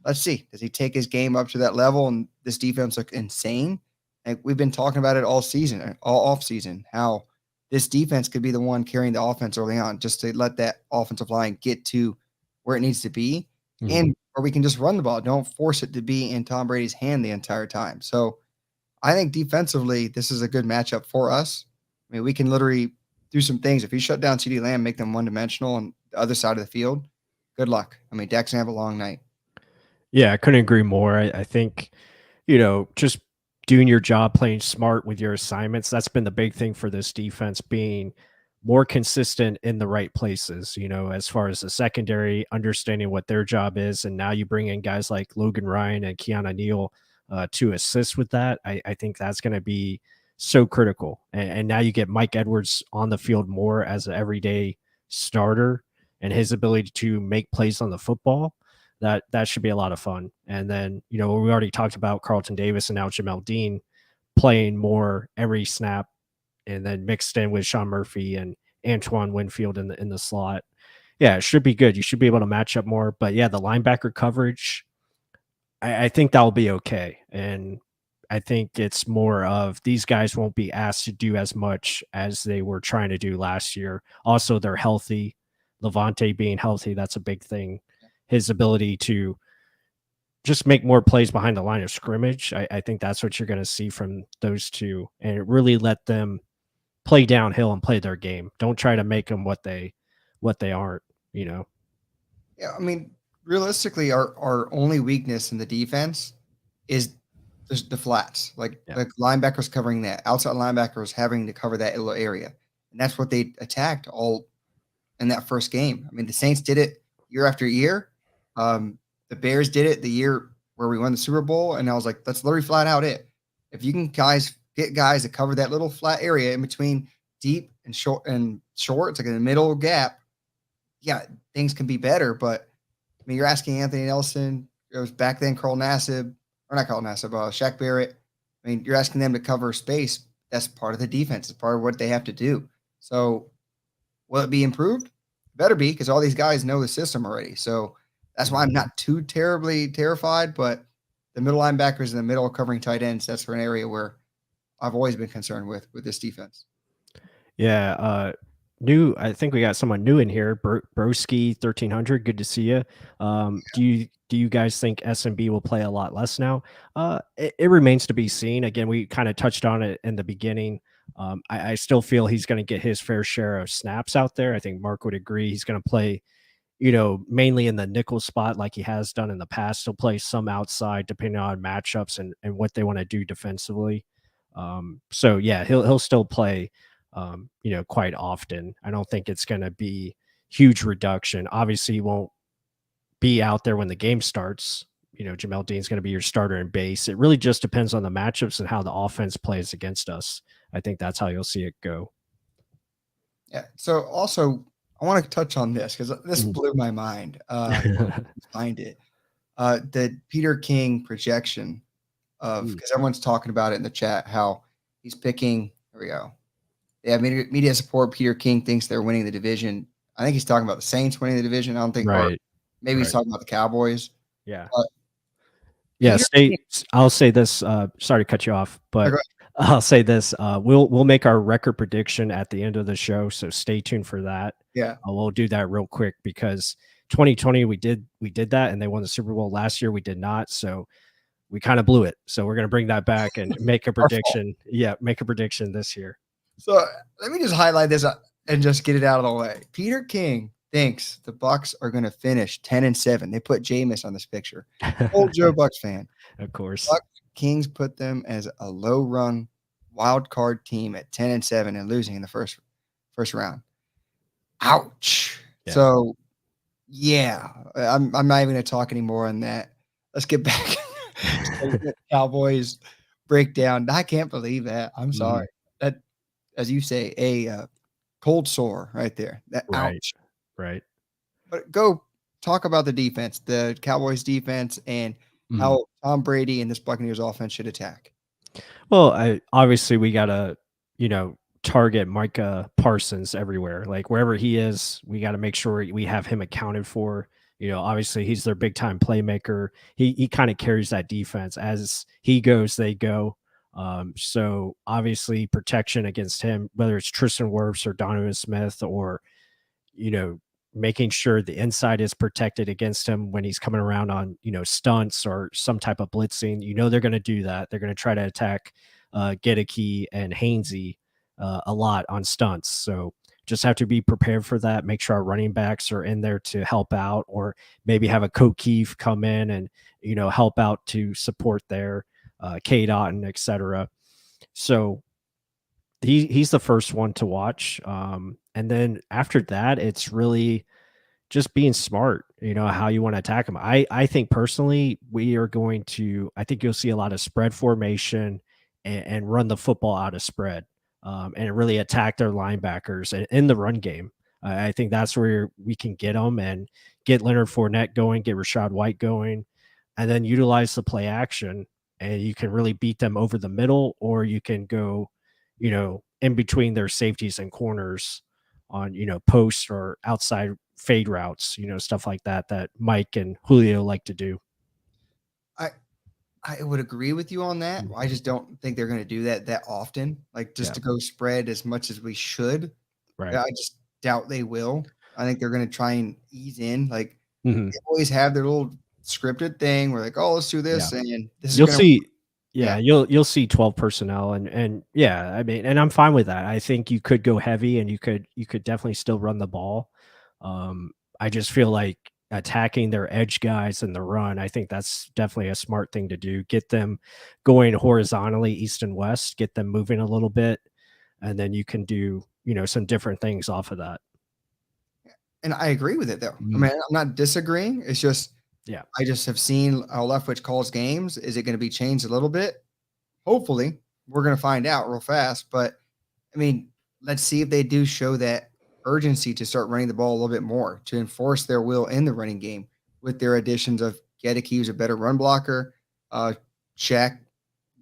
Let's see. Does he take his game up to that level? And this defense look insane. And we've been talking about it all season, all off season, how this defense could be the one carrying the offense early on, just to let that offensive line get to where it needs to be, Mhm. and or we can just run the ball. Don't force it to be in Tom Brady's hand the entire time. So I think defensively, this is a good matchup for us. I mean, we can literally do some things. If you shut down CD Lamb, make them one dimensional on the other side of the field, good luck. I mean, Dak's gonna have a long night. Yeah, I couldn't agree more. I think just doing your job, playing smart with your assignments. That's been the big thing for this defense, being more consistent in the right places, as far as the secondary, understanding what their job is. And now you bring in guys like Logan Ryan and Keanu Neal to assist with that. I think that's going to be so critical. And now you get Mike Edwards on the field more as an everyday starter and his ability to make plays on the football. That should be a lot of fun. And then, we already talked about Carlton Davis and now Jamel Dean playing more every snap and then mixed in with Sean Murphy and Antoine Winfield in the slot. Yeah, it should be good. You should be able to match up more. But yeah, the linebacker coverage, I think that'll be okay. And I think it's more of these guys won't be asked to do as much as they were trying to do last year. Also, they're healthy. Levante being healthy, that's a big thing. His ability to just make more plays behind the line of scrimmage. I think that's what you're going to see from those two, and really let them play downhill and play their game. Don't try to make them what they aren't. You know. Yeah, I mean, realistically, our only weakness in the defense is the flats, Yeah. like linebackers covering that, outside linebackers having to cover that little area, and that's what they attacked all in that first game. I mean, the Saints did it year after year. The Bears did it the year where we won the Super Bowl, and I was like, that's literally flat out it. If you can get guys to cover that little flat area in between deep and short, it's like in the middle gap. Yeah, things can be better, but I mean, you're asking Anthony Nelson. It was back then Carl Nassib, or not Carl Nassib, Shaq Barrett. I mean, you're asking them to cover space. That's part of the defense. It's part of what they have to do. So Will it be improved? Better be, because all these guys know the system already. So that's why I'm not too terribly terrified. But the middle linebackers in the middle covering tight ends, that's for an area where I've always been concerned with this defense. Yeah, new. I think we got someone new in here. Broski 1300. Good to see you. Do you guys think SMB will play a lot less now? It remains to be seen. Again, we kind of touched on it in the beginning. I still feel he's going to get his fair share of snaps out there. I think Mark would agree. He's going to play, mainly in the nickel spot like he has done in the past. He'll play some outside depending on matchups and what they want to do defensively. So yeah, he'll still play, quite often. I don't think it's going to be huge reduction. Obviously, he won't be out there when the game starts. Jamel Dean's going to be your starter in base. It really just depends on the matchups and how the offense plays against us. I think that's how you'll see it go. Yeah. So also, I want to touch on this because this blew my mind. Find it. The Peter King projection of, because everyone's talking about it in the chat, how he's picking. Here we go. Yeah, media support. Peter King thinks they're winning the division. I think he's talking about the Saints winning the division. I don't think, or maybe he's talking about the Cowboys. Yeah. Yeah. I'll say this. Sorry to cut you off, but I'll say this. We'll make our record prediction at the end of the show, so stay tuned for that. Yeah. We'll do that real quick because 2020 we did that, and they won the Super Bowl last year. We did not, so we kind of blew it. So we're gonna bring that back and make a prediction. Yeah, make a prediction this year. So let me just highlight this and just get it out of the way. Peter King thinks the Bucs are going to finish 10-7. They put Jameis on this picture. Old Joe Bucs fan. Of course. Bucs Kings put them as a low-run wild card team at 10-7 and losing in the first round. Ouch. Yeah. So, yeah, I'm not even going to talk anymore on that. Let's get back to the Cowboys breakdown. I can't believe that. I'm sorry. That, as you say, a cold sore right there. That ouch. Right. But go talk about the defense, the Cowboys defense, and how Tom Brady and this Buccaneers offense should attack. Well, obviously we got to, target Micah Parsons everywhere. Like wherever he is, we got to make sure we have him accounted for. Obviously he's their big time playmaker. He kind of carries that defense. As he goes, they go. So obviously protection against him, whether it's Tristan Wirfs or Donovan Smith or, making sure the inside is protected against him when he's coming around on, stunts or some type of blitzing. They're going to do that. They're going to try to attack Gedeke and Hainsey a lot on stunts. So just have to be prepared for that. Make sure our running backs are in there to help out, or maybe have a Coke Keefe come in and, help out to support their Cade Otton, etc. So he's the first one to watch. And then after that, it's really just being smart, how you want to attack him. I think personally, I think you'll see a lot of spread formation and run the football out of spread and really attack their linebackers in the run game. I think that's where we can get them and get Leonard Fournette going, get Rachaad White going, and then utilize the play action. And you can really beat them over the middle, or you can go, in between their safeties and corners on, post or outside fade routes, stuff like that Mike and Julio like to do. I would agree with you on that. I just don't think they're going to do that often, like just to go spread as much as we should. Right. I just doubt they will. I think they're going to try and ease in. Like they always have their little scripted thing where like, oh, let's do this. And this you'll see. Yeah, you'll see 12 personnel and yeah, I mean, and I'm fine with that. I think you could go heavy and you could definitely still run the ball. I just feel like attacking their edge guys in the run, I think that's definitely a smart thing to do. Get them going horizontally east and west, get them moving a little bit, and then you can do, some different things off of that. And I agree with it though. I mean, I'm not disagreeing. It's just I just have seen how Leftwich calls games. Is it going to be changed a little bit? Hopefully. We're going to find out real fast. But, I mean, let's see if they do show that urgency to start running the ball a little bit more, to enforce their will in the running game with their additions of Gedeke, who's a better run blocker, Shaq,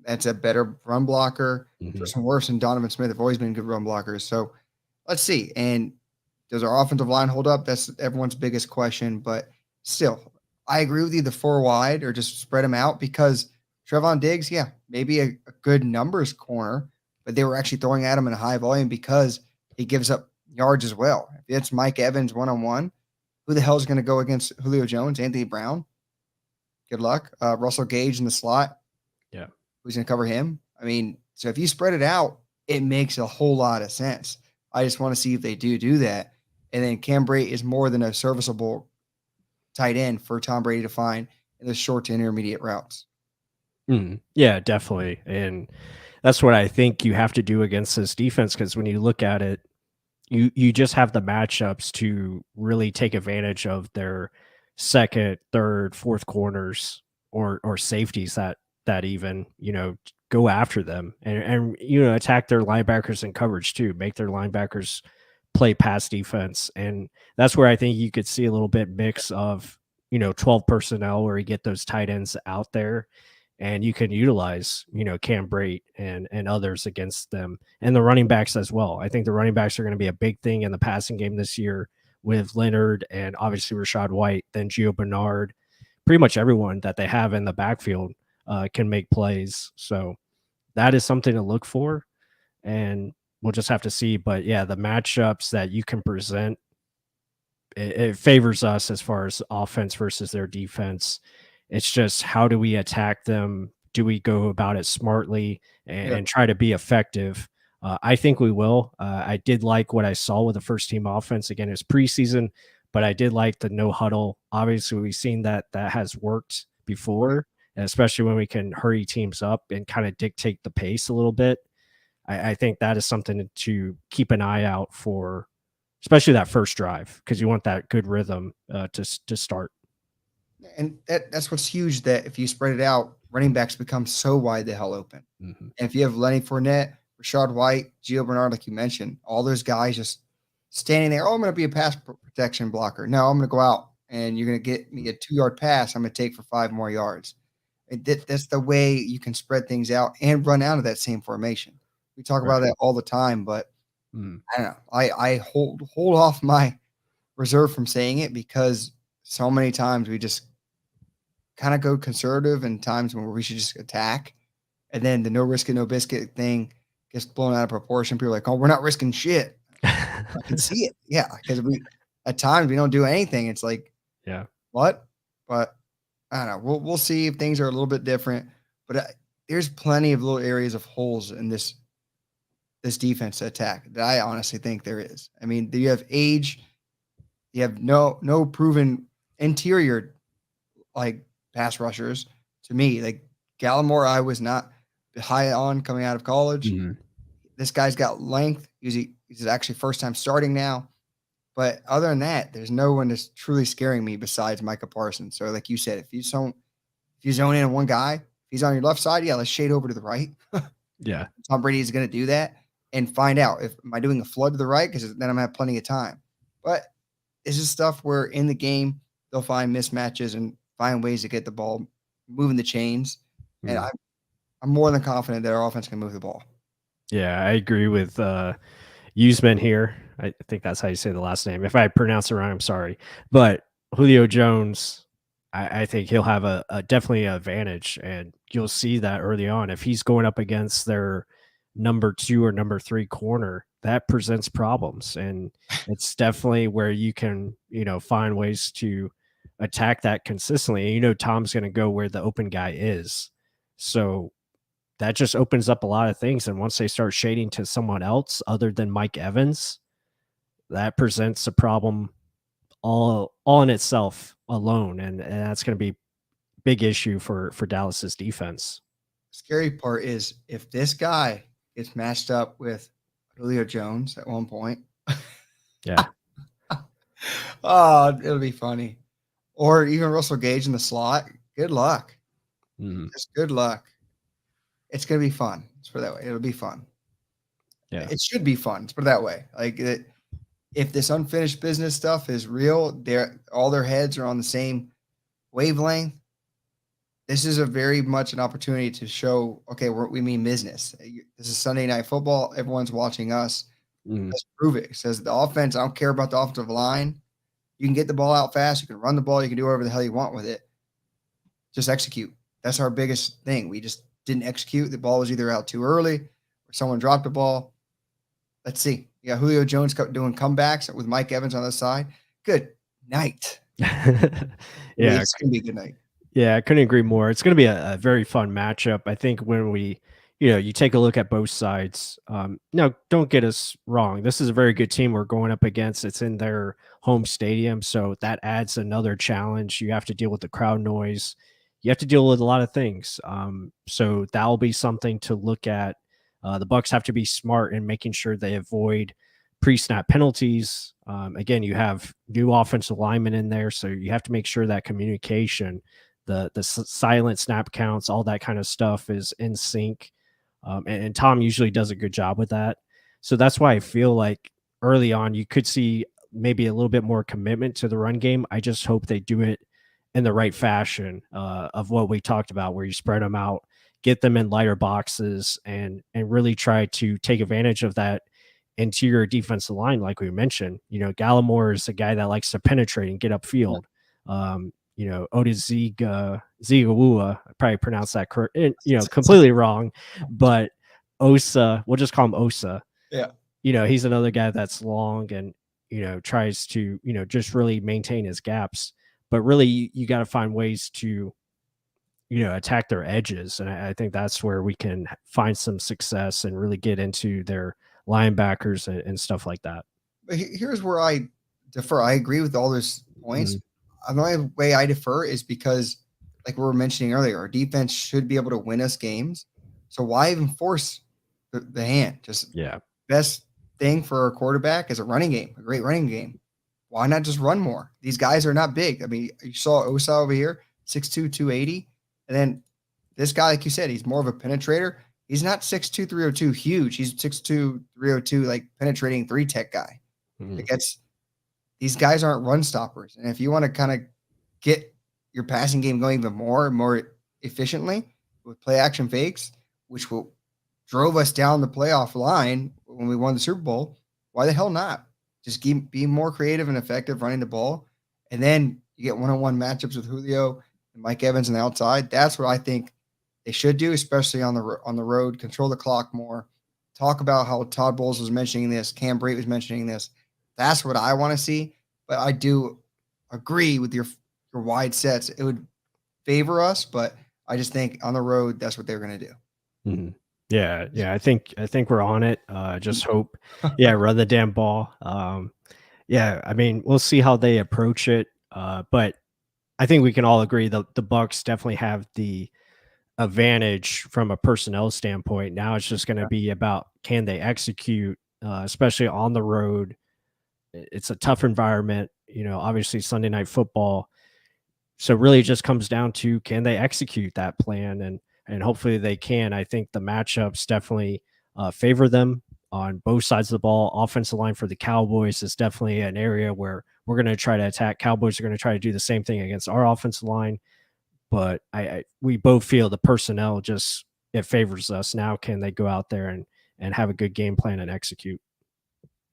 that's a better run blocker. Tristan Wirfs and Donovan Smith have always been good run blockers. So let's see. And Does our offensive line hold up? That's everyone's biggest question. But still, I agree with you. The 4 wide or just spread them out because Trevon Diggs, yeah, maybe a good numbers corner, but they were actually throwing at him in a high volume because he gives up yards as well. If it's Mike Evans one-on-one, who the hell is going to go against Julio Jones, Anthony Brown? Good luck. Russell Gage in the slot. Yeah. Who's going to cover him? I mean, so if you spread it out, it makes a whole lot of sense. I just want to see if they do that. And then Cam Brate is more than a serviceable tight end for Tom Brady to find in the short to intermediate routes. Yeah, definitely. And that's what I think you have to do against this defense, because when you look at it, you just have the matchups to really take advantage of their second, third, fourth corners or safeties that even, go after them and attack their linebackers in coverage too, make their linebackers play pass defense. And that's where I think you could see a little bit mix of, 12 personnel where you get those tight ends out there and you can utilize, Cam Brate and others against them, and the running backs as well. I think the running backs are going to be a big thing in the passing game this year with Leonard and obviously Rashad White, then Gio Bernard. Pretty much everyone that they have in the backfield can make plays. So that is something to look for, and we'll just have to see. But yeah, the matchups that you can present, it favors us as far as offense versus their defense. It's just, how do we attack them? Do we go about it smartly and try to be effective? I think we will. I did like what I saw with the first team offense. Again, it's preseason, but I did like the no huddle. Obviously, we've seen that has worked before, and especially when we can hurry teams up and kind of dictate the pace a little bit. I think that is something to keep an eye out for, especially that first drive, because you want that good rhythm to start. And that's what's huge, that if you spread it out, running backs become so wide the hell open. Mm-hmm. And if you have Lenny Fournette, Rashad White, Gio Bernard, like you mentioned, all those guys just standing there, I'm going to be a pass protection blocker. No, I'm going to go out and you're going to get me a 2-yard pass I'm going to take for 5 more yards. That's the way you can spread things out and run out of that same formation. We talk about that all the time, but I don't know. I hold off my reserve from saying it because so many times we just kind of go conservative and times when we should just attack. And then the no risk it, no biscuit thing gets blown out of proportion. People are like, oh, we're not risking shit. I can see it. Yeah. Because at times we don't do anything. It's like, yeah, what? But I don't know. We'll see if things are a little bit different. But there's plenty of little areas of holes in this defense attack that I honestly think there is. I mean, you have age, you have no proven interior like pass rushers. To me, like Gallimore, I was not high on coming out of college. Mm-hmm. This guy's got length. He's actually first time starting now. But other than that, there's no one that's truly scaring me besides Micah Parsons. So, like you said, if you zone in on one guy, if he's on your left side, yeah, let's shade over to the right. Yeah. Tom Brady is going to do that and find out am I doing a flood to the right, because then I'm gonna have plenty of time. But this is stuff where in the game they'll find mismatches and find ways to get the ball moving the chains. And I'm more than confident that our offense can move the ball. Yeah, I agree with Usman here. I think that's how you say the last name. If I pronounce it wrong, I'm sorry. But Julio Jones, I think he'll have a definitely an advantage, and you'll see that early on. If he's going up against their number 2 or number 3 corner, that presents problems, and it's definitely where you can, find ways to attack that consistently. And Tom's going to go where the open guy is. So that just opens up a lot of things. And once they start shading to someone else other than Mike Evans, that presents a problem all in itself alone. And that's going to be a big issue for Dallas's defense. Scary part is if this guy gets matched up with Julio Jones at one point. Yeah. Oh, it'll be funny. Or even Russell Gage in the slot. Good luck. Just good luck. It's going to be fun. Let's put it that way. It'll be fun. Yeah. It should be fun. Let's put it that way. Like, if this unfinished business stuff is real, all their heads are on the same wavelength. This is a very much an opportunity to show, okay, we mean business. This is Sunday Night Football. Everyone's watching us. Mhm. Let's prove it. It says the offense, I don't care about the offensive line. You can get the ball out fast. You can run the ball. You can do whatever the hell you want with it. Just execute. That's our biggest thing. We just didn't execute. The ball was either out too early or someone dropped the ball. Let's see. You got Julio Jones doing comebacks with Mike Evans on the side. Good night. Yeah. It's going to be a good night. Yeah, I couldn't agree more. It's going to be a very fun matchup. I think when we, you take a look at both sides. No, don't get us wrong. This is a very good team we're going up against. It's in their home stadium, so that adds another challenge. You have to deal with the crowd noise. You have to deal with a lot of things. So that'll be something to look at. The Bucs have to be smart in making sure they avoid pre-snap penalties. Again, you have new offensive linemen in there, so you have to make sure that communication, the silent snap counts, all that kind of stuff is in sync. And Tom usually does a good job with that. So that's why I feel like early on you could see maybe a little bit more commitment to the run game. I just hope they do it in the right fashion of what we talked about, where you spread them out, get them in lighter boxes, and really try to take advantage of that interior defensive line, like we mentioned. Gallimore is a guy that likes to penetrate and get upfield. Zigawua, I probably pronounced that completely wrong, but Osa, we'll just call him Osa. Yeah. He's another guy that's long and, tries to, just really maintain his gaps. But really, you got to find ways to, attack their edges. And I think that's where we can find some success and really get into their linebackers and stuff like that. But here's where I defer. I agree with all those points. Mhm. The only way I defer is because, like we were mentioning earlier, our defense should be able to win us games. So why even force the hand? Just Yeah. best thing for a quarterback is a running game, a great running game. Why not just run more? These guys are not big. I mean, you saw Osa over here, 6'2", 280. And then this guy, like you said, he's more of a penetrator. He's not 6'2", 302 huge. He's 6'2", 302, like penetrating 3-tech guy. Mhm. Like these guys aren't run stoppers. And if you want to kind of get your passing game going even more efficiently with play action fakes, which drove us down the playoff line when we won the Super Bowl, why the hell not? Just be more creative and effective running the ball. And then you get one-on-one matchups with Julio and Mike Evans on the outside. That's what I think they should do, especially on the road. Control the clock more. Talk about how Todd Bowles was mentioning this. Cam Brate was mentioning this. That's what I want to see. But I do agree with your wide sets. It would favor us, but I just think on the road, that's what they're going to do. Mhm. Yeah. I think we're on it. Just hope, run the damn ball. Yeah, I mean, we'll see how they approach it. But I think we can all agree that the Bucs definitely have the advantage from a personnel standpoint. Now it's just going to be about, can they execute, especially on the road. It's a tough environment, obviously Sunday Night Football. So really it just comes down to, can they execute that plan? And hopefully they can. I think the matchups definitely favor them on both sides of the ball. Offensive line for the Cowboys is definitely an area where we're going to try to attack. Cowboys are going to try to do the same thing against our offensive line. But we both feel the personnel just, it favors us. Now can they go out there and have a good game plan and execute?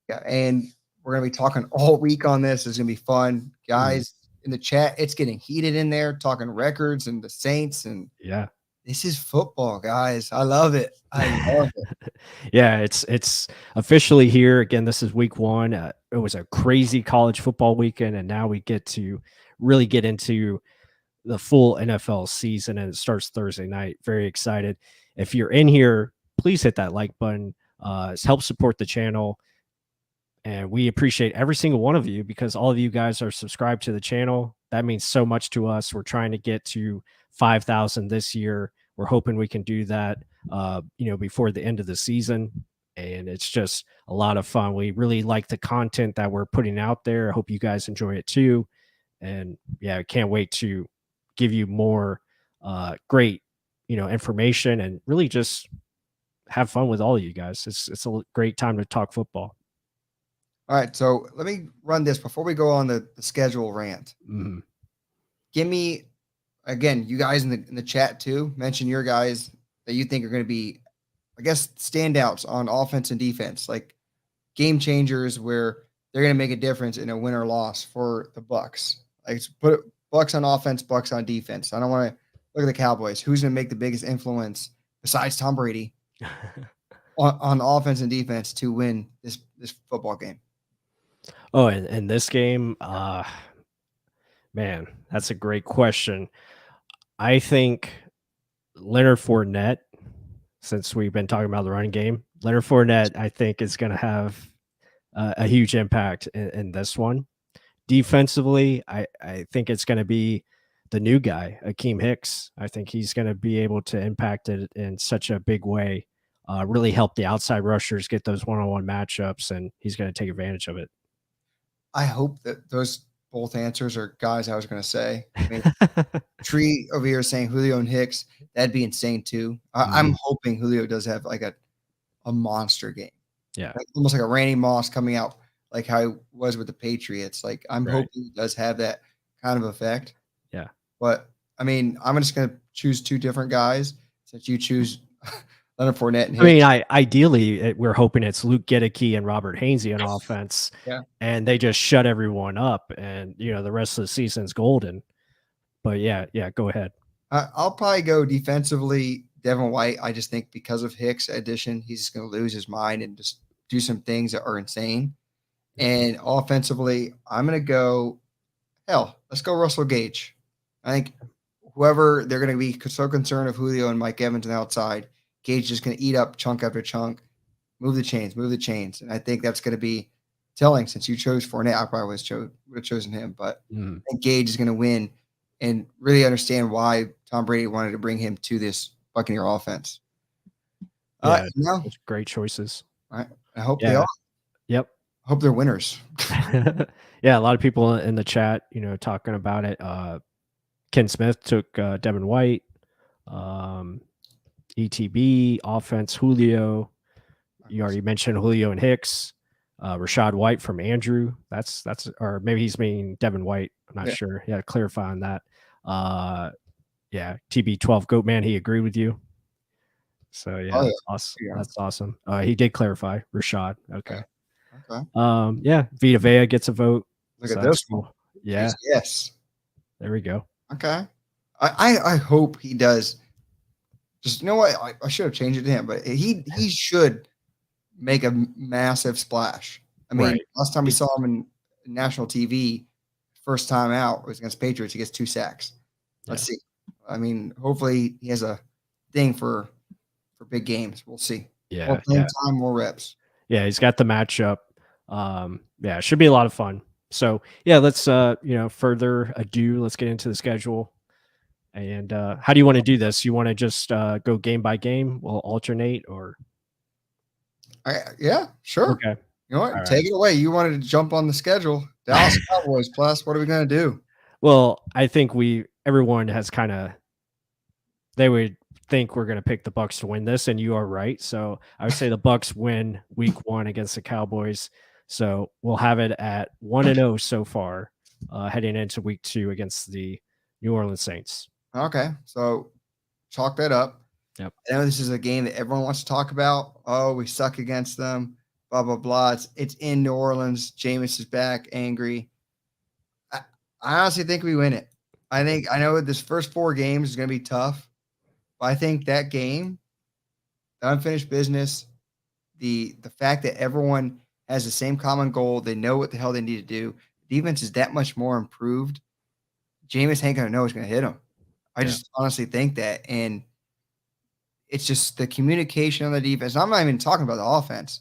Yeah, and we're going to be talking all week on this. It's going to be fun. Guys in the chat, it's getting heated in there, talking records and the Saints. And Yeah. this is football, guys. I love it. I love it. Yeah, it's officially here. Again, this is week 1. It was a crazy college football weekend, and now we get to really get into the full NFL season, and it starts Thursday night. Very excited. If you're in here, please hit that like button. Help support the channel. And we appreciate every single one of you, because all of you guys are subscribed to the channel. That means so much to us. We're trying to get to 5,000 this year. We're hoping we can do that, before the end of the season. And it's just a lot of fun. We really like the content that we're putting out there. I hope you guys enjoy it too. And I can't wait to give you more great, information, and really just have fun with all of you guys. It's a great time to talk football. All right, so let me run this before we go on the schedule rant. Mm-hmm. Give me, again, you guys in the chat too, mention your guys that you think are going to be, I guess, standouts on offense and defense. Like, game changers where they're going to make a difference in a win or loss for the Bucs. Like put Bucs on offense, Bucs on defense. I don't want to look at the Cowboys. Who's going to make the biggest influence besides Tom Brady on offense and defense to win this football game? Oh, and this game, man, that's a great question. I think Leonard Fournette, since we've been talking about the running game, Leonard Fournette, I think, is going to have a huge impact in this one. Defensively, I think it's going to be the new guy, Akeem Hicks. I think he's going to be able to impact it in such a big way, really help the outside rushers get those one-on-one matchups, and he's going to take advantage of it. I hope that those both answers are guys I was going to say. I mean, Tree over here saying Julio and Hicks, that'd be insane too. I'm hoping Julio does have like a monster game. Yeah. Like, almost like a Randy Moss coming out like how he was with the Patriots. Like I'm hoping he does have that kind of effect. Yeah. But I mean, I'm just going to choose two different guys since you choose Leonard Fournette and Hicks. I mean, ideally, we're hoping it's Luke Gedeke and Robert Hainsey on offense, and they just shut everyone up, and the rest of the season's golden. But yeah, go ahead. I'll probably go defensively, Devin White. I just think because of Hicks' addition, he's just going to lose his mind and just do some things that are insane. And offensively, I'm going to go. Let's go Russell Gage. I think whoever they're going to be so concerned of Julio and Mike Evans on the outside. Gage is going to eat up chunk after chunk, move the chains. And I think that's going to be telling since you chose Fournette. I probably would have chosen him, but I think Gage is going to win and really understand why Tom Brady wanted to bring him to this Buccaneer offense. Yeah, great choices. I hope they are. Yep. I hope they're winners. Yeah, a lot of people in the chat, talking about it. Ken Smith took Devin White. ETB, offense, Julio. You already mentioned Julio and Hicks. Rashad White from Andrew. That's or maybe he's meaning Devin White. I'm not sure. Yeah, clarify on that. TB12 Goatman, he agreed with you. So that's awesome. Yeah. That's awesome. He did clarify Rashad. Okay. Vita Vea gets a vote. Look at this one. Yeah. Yes. There we go. Okay. I hope he does. Just what? I should have changed it to him, but he should make a massive splash. I mean, last time we saw him in national TV, first time out was against Patriots. He gets 2 sacks. Let's see. I mean, hopefully he has a thing for big games. We'll see. Yeah. More playing time, more reps. Yeah, he's got the matchup. It should be a lot of fun. So let's further ado, let's get into the schedule. And how do you want to do this? You want to just go game by game? We'll alternate, or? Yeah, sure. Okay. You know what? Take it away. You wanted to jump on the schedule. Dallas Cowboys plus. What are we going to do? Well, I think everyone has they would think we're going to pick the Bucs to win this, and you are right. So I would say the Bucs win week 1 against the Cowboys. So we'll have it at 1-0 so far, heading into week 2 against the New Orleans Saints. Okay, so chalk that up. Yep. I know this is a game that everyone wants to talk about. Oh, we suck against them. Blah blah blah. It's in New Orleans. Jameis is back, angry. I honestly think we win it. I know this first 4 games is going to be tough, but I think that game, the unfinished business, the fact that everyone has the same common goal, they know what the hell they need to do. The defense is that much more improved. Jameis ain't going to know who's going to hit him. I just honestly think that, and it's just the communication on the defense. I'm not even talking about the offense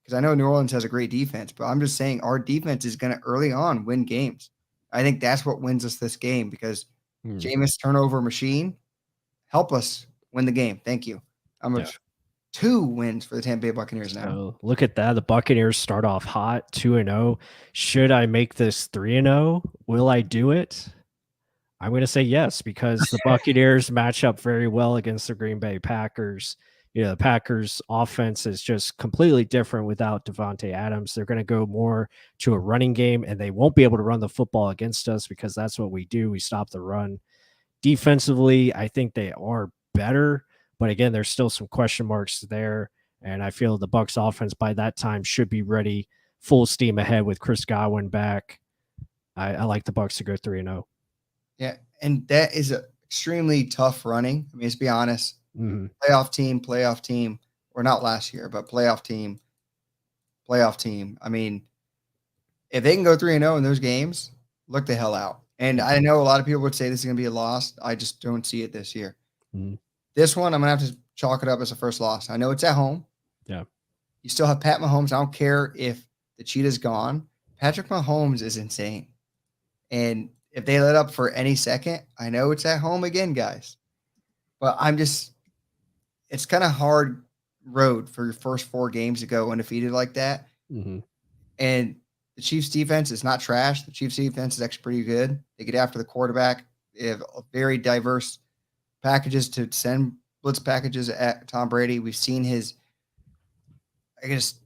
because I know New Orleans has a great defense, but I'm just saying our defense is going to early on win games. I think that's what wins us this game because Jameis turnover machine help us win the game. Thank you. I'm 2 wins for the Tampa Bay Buccaneers now. So look at that. The Buccaneers start off hot, 2-0. Should I make this 3-0? Will I do it? I'm going to say yes, because the Buccaneers match up very well against the Green Bay Packers. The Packers offense is just completely different without Devontae Adams. They're going to go more to a running game, and they won't be able to run the football against us because that's what we do. We stop the run. Defensively, I think they are better, but again, there's still some question marks there. And I feel the Bucs offense by that time should be ready, full steam ahead with Chris Godwin back. I like the Bucs to go 3-0. Yeah, and that is a extremely tough running. I mean, let's be honest. Mm-hmm. Playoff team, or not last year, but playoff team. I mean, if they can go 3-0 in those games, look the hell out. And I know a lot of people would say this is going to be a loss. I just don't see it this year. Mm-hmm. This one, I'm going to have to chalk it up as a first loss. I know it's at home. Yeah. You still have Pat Mahomes. I don't care if the Cheetah's gone. Patrick Mahomes is insane. And if they let up for any second, I know it's at home again, guys. But it's kind of hard road for your first 4 games to go undefeated like that. Mm-hmm. And the Chiefs defense is not trash. The Chiefs defense is actually pretty good. They get after the quarterback. They have very diverse packages to send blitz packages at Tom Brady. We've seen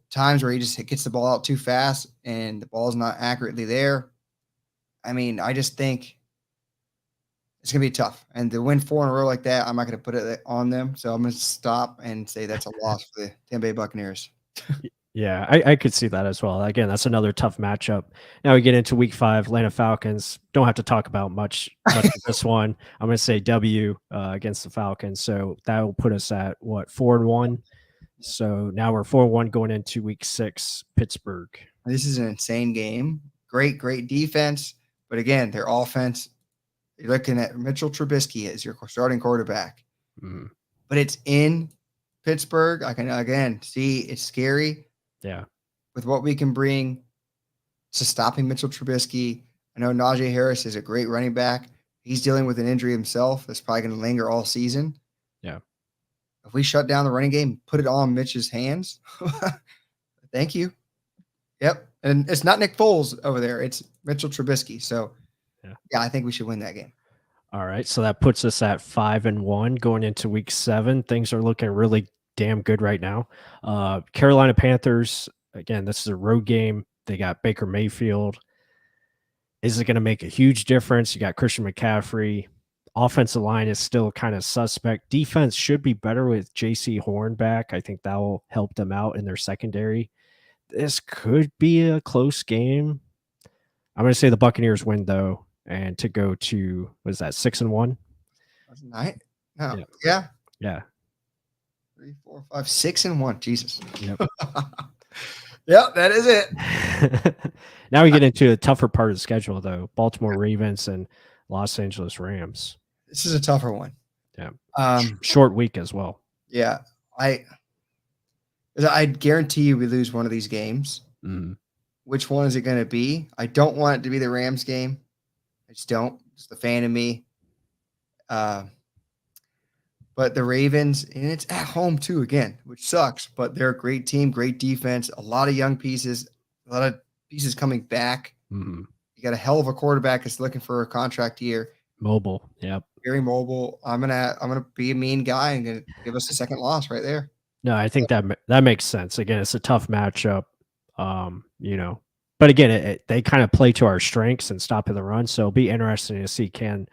times where he just gets the ball out too fast and the ball's not accurately there. I mean, I just think it's going to be tough. And to win 4 in a row like that, I'm not going to put it on them. So I'm going to stop and say that's a loss for the Tampa Bay Buccaneers. Yeah, I could see that as well. Again, that's another tough matchup. Now we get into week 5, Atlanta Falcons. Don't have to talk about much of this one. I'm going to say W against the Falcons. So that will put us at, 4-1? So now we're 4-1 going into week 6, Pittsburgh. This is an insane game. Great defense. But again, their offense, you're looking at Mitchell Trubisky as your starting quarterback. Mm. But it's in Pittsburgh. I can, again, see it's scary. Yeah. With what we can bring to stopping Mitchell Trubisky. I know Najee Harris is a great running back. He's dealing with an injury himself that's probably going to linger all season. Yeah. If we shut down the running game, put it all in Mitch's hands, thank you. Yep. And it's not Nick Foles over there. It's Mitchell Trubisky. So, yeah, I think we should win that game. All right. So that puts us at 5-1 going into week 7. Things are looking really damn good right now. Carolina Panthers, again, this is a road game. They got Baker Mayfield. Is it going to make a huge difference? You got Christian McCaffrey. Offensive line is still kind of suspect. Defense should be better with J.C. Horn back. I think that will help them out in their secondary. This could be a close game. I'm going to say the Buccaneers win, though, and to go to, what is that, 6-1? That's 9? No. Yeah. 3, 4, 5, 6-1. Jesus. Yep. Yep, that is it. Now we get into a tougher part of the schedule, though. Baltimore Ravens and Los Angeles Rams. This is a tougher one. Yeah. Short week as well. Yeah. I guarantee you we lose one of these games. Mm. Which one is it going to be? I don't want it to be the Rams game. I just don't. It's the fan in me. But the Ravens, and it's at home too, again, which sucks. But they're a great team, great defense, a lot of young pieces, a lot of pieces coming back. Mm-hmm. You got a hell of a quarterback that's looking for a contract year. Mobile, yep. Very mobile. I'm gonna be a mean guy and gonna give us a second loss right there. No, I think that makes sense. Again, it's a tough matchup. But again, they kind of play to our strengths and stopping the run. So it'll be interesting to see can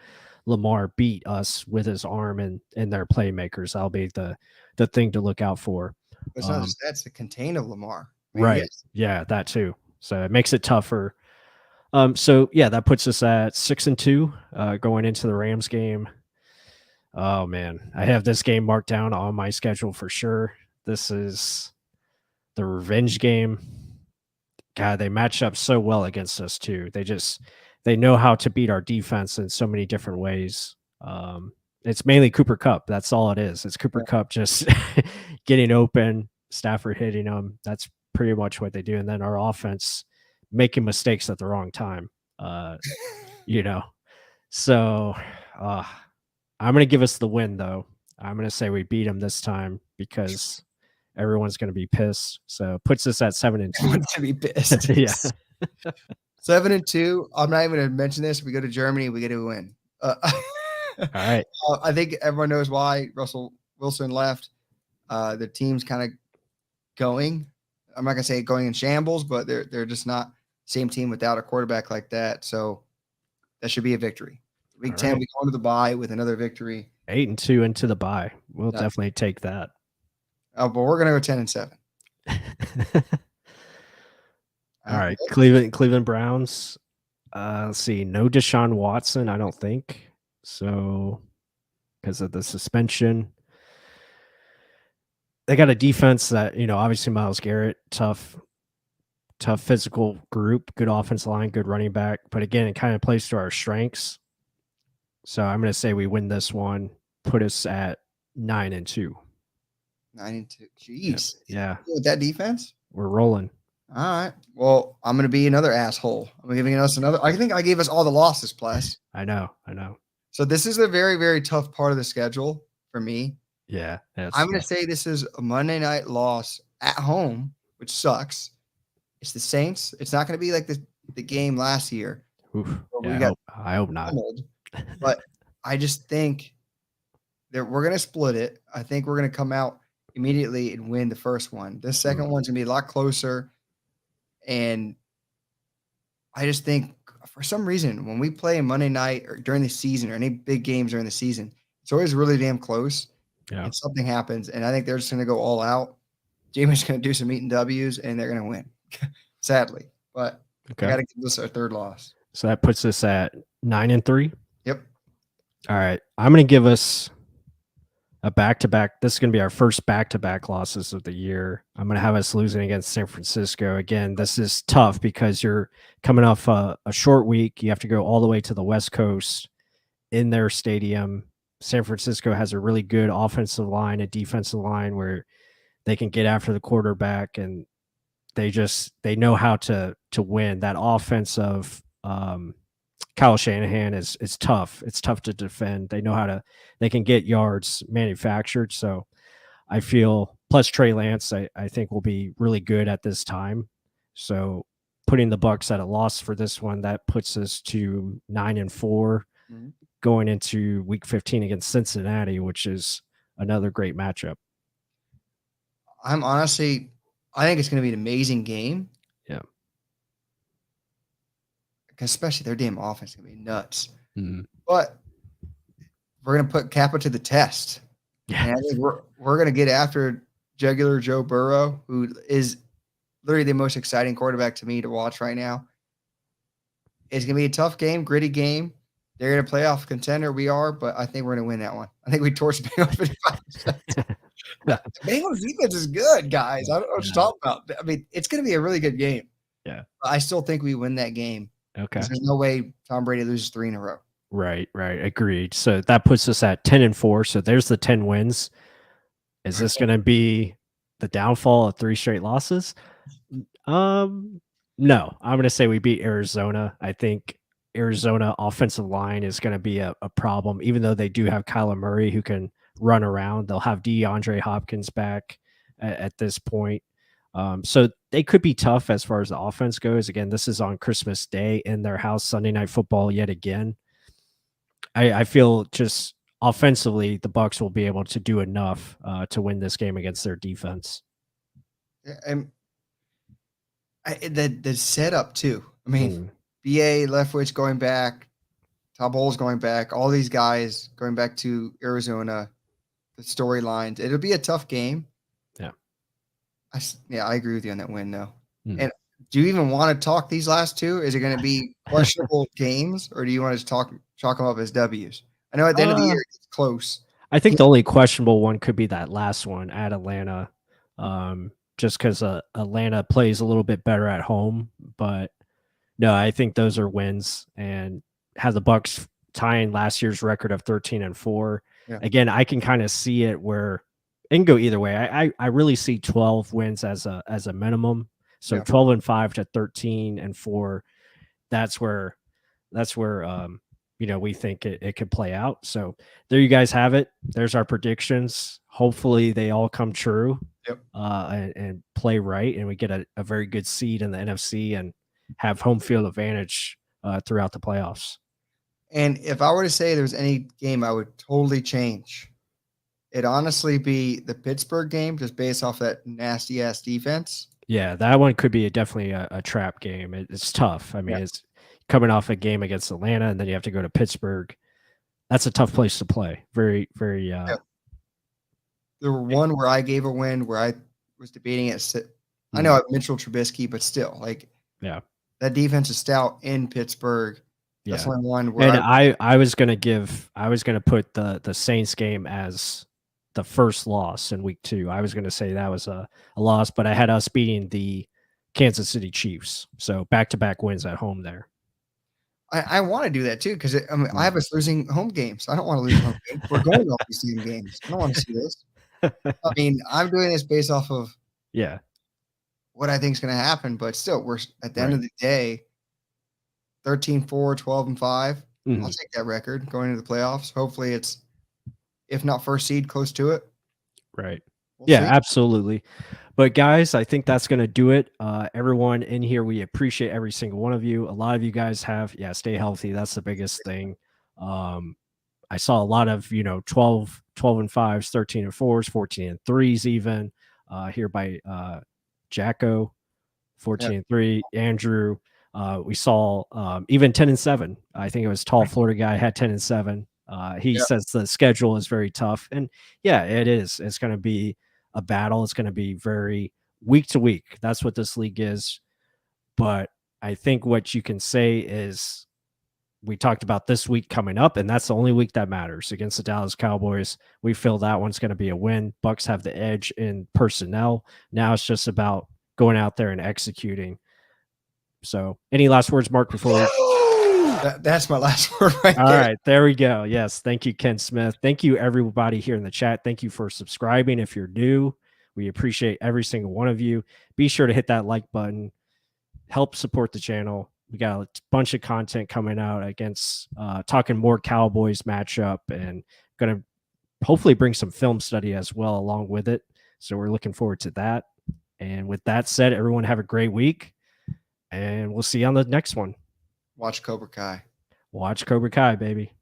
Lamar beat us with his arm and their playmakers. That'll be the thing to look out for. It's not just that's the contain of Lamar. I mean, right. yes. Yeah, that too. So it makes it tougher. So yeah, that puts us at 6-2 going into the Rams game. Oh man, I have this game marked down on my schedule for sure. This is the revenge game. God, they match up so well against us too. They know how to beat our defense in so many different ways. It's mainly Cooper Kupp. That's all it is. It's Cooper Kupp just getting open, Stafford hitting them. That's pretty much what they do. And then our offense making mistakes at the wrong time. So I'm going to give us the win, though. I'm going to say we beat them this time because everyone's going to be pissed. So it puts us at 7-2. Everyone's going to be pissed. Yeah. 7-2. I'm not even going to mention this. We go to Germany, we get to win. All right. I think everyone knows why Russell Wilson left. The team's kind of going. I'm not going to say going in shambles, but they're just not same team without a quarterback like that. So that should be a victory. Week 10, we go into the bye with another victory. 8-2 into the bye. We'll definitely take that. but we're gonna go 10-7. All right, Cleveland Browns. Let's see, no Deshaun Watson, I don't think so, because of the suspension. They got a defense that, obviously Myles Garrett, tough physical group, good offensive line, good running back. But again, it kind of plays to our strengths. So I'm going to say we win this one, put us at 9-2. 9-2. Jeez. Yeah. With that defense? We're rolling. All right. Well, I'm going to be another asshole. I'm giving us another. I think I gave us all the losses, plus. I know. So this is a very, very tough part of the schedule for me. Yeah. I'm going to say this is a Monday night loss at home, which sucks. It's the Saints. It's not going to be like the game last year. Oof. Yeah, I hope not. But I just think that we're going to split it. I think we're going to come out immediately and win the first one. The second one's going to be a lot closer. And I just think for some reason, when we play Monday night or during the season or any big games during the season, it's always really damn close. Yeah. And something happens. And I think they're just going to go all out. Jamie's going to do some eating W's and they're going to win, sadly. But I got to give this our third loss. So that puts us at 9-3. Yep. All right. I'm going to give us a back-to-back. This is going to be our first back-to-back losses of the year. I'm going to have us losing against San Francisco. Again, this is tough because you're coming off a short week. You have to go all the way to the West Coast in their stadium. San Francisco has a really good offensive line, a defensive line where they can get after the quarterback, and they know how to win. That offense of Kyle Shanahan is tough. It's tough to defend. They know they can get yards manufactured. So I feel, plus Trey Lance, I think will be really good at this time. So putting the Bucs at a loss for this one, that puts us to 9-4 going into week 15 against Cincinnati, which is another great matchup. I think it's going to be an amazing game. Yeah. Especially their damn offense is going to be nuts. Mm-hmm. But we're going to put Kappa to the test. Yeah. And I think we're going to get after jugular Joe Burrow, who is literally the most exciting quarterback to me to watch right now. It's going to be a tough game, gritty game. They're going to play off contender. We are, but I think we're going to win that one. I think we torched the Bengals. The Bengals defense is good, guys. I don't know what you're talking about. I mean, it's going to be a really good game. Yeah. I still think we win that game. Okay. There's no way Tom Brady loses 3 in a row. Right. Agreed. So that puts us at 10-4. So there's the 10 wins. Is this going to be the downfall of 3 straight losses? No. I'm going to say we beat Arizona. I think Arizona offensive line is going to be a problem, even though they do have Kyler Murray who can run around. They'll have DeAndre Hopkins back at this point. So they could be tough as far as the offense goes. Again, this is on Christmas Day in their house, Sunday Night Football yet again. I feel just offensively, the Bucs will be able to do enough to win this game against their defense. And the setup too. I mean, BA, Leftwich going back, Todd Bowles going back, all these guys going back to Arizona, the storylines. It'll be a tough game. Yeah. I agree with you on that win, though. And do you even want to talk these last 2? Is it going to be questionable games, or do you want to chalk them up as W's? I know at the end of the year it's close. I think the only questionable one could be that last one at Atlanta, just because Atlanta plays a little bit better at home. But no, I think those are wins, and have the Bucs tying last year's record of 13-4. Yeah. Again, I can kind of see it where it can go either way. I really see 12 wins as a minimum. So 12-5 to 13-4. That's where we think it could play out. So there you guys have it. There's our predictions. Hopefully they all come true. Yep. And play right, and we get a very good seed in the NFC and have home field advantage throughout the playoffs. And if I were to say there's any game I would totally change, it'd honestly be the Pittsburgh game, just based off that nasty ass defense. Yeah, that one could be definitely a trap game. It's tough. I mean, it's coming off a game against Atlanta, and then you have to go to Pittsburgh. That's a tough place to play. Very, very. There were one where I gave a win where I was debating it. I know I have Mitchell Trubisky, but still, like, Yeah. that defense is stout in Pittsburgh. That's Yeah. only one where And I was gonna put the Saints game as the first loss in week 2. I was gonna say that was a loss, but I had us beating the Kansas City Chiefs. So back-to-back wins at home there. I want to do that too because I have us losing home games. I don't want to lose home games. We're going to all these same games. I don't want to see this. I mean, I'm doing this based off of Yeah. what I think is going to happen, but still, we're at the end of the day, 13-4, 12-5. I'll take that record going into the playoffs. Hopefully, it's if not first seed, close to it. Right. We'll Yeah, see. absolutely. But guys, I think that's going to do it. Everyone in here, we appreciate every single one of you. A lot of you guys stay healthy. That's the biggest thing. I saw a lot of, 12 and 5s, 13 and 4s, 14 and 3s even here by Jacko, 14 and 3, Andrew. We saw even 10 and 7. I think it was tall Florida guy had 10 and 7. He says the schedule is very tough. And yeah, it is. It's going to be a battle. It's going to be very week to week. That's what this league is. But I think what you can say is we talked about this week coming up, and that's the only week that matters against the Dallas Cowboys. We feel that one's going to be a win. Bucs have the edge in personnel. Now it's just about going out there and executing. So any last words, Mark, before we... That's my last word right there. All right, there we go. Yes, thank you, Ken Smith. Thank you, everybody here in the chat. Thank you for subscribing. If you're new, we appreciate every single one of you. Be sure to hit that like button. Help support the channel. We got a bunch of content coming out against talking more Cowboys matchup and going to hopefully bring some film study as well along with it. So we're looking forward to that. And with that said, everyone have a great week, and we'll see you on the next one. Watch Cobra Kai. Watch Cobra Kai, baby.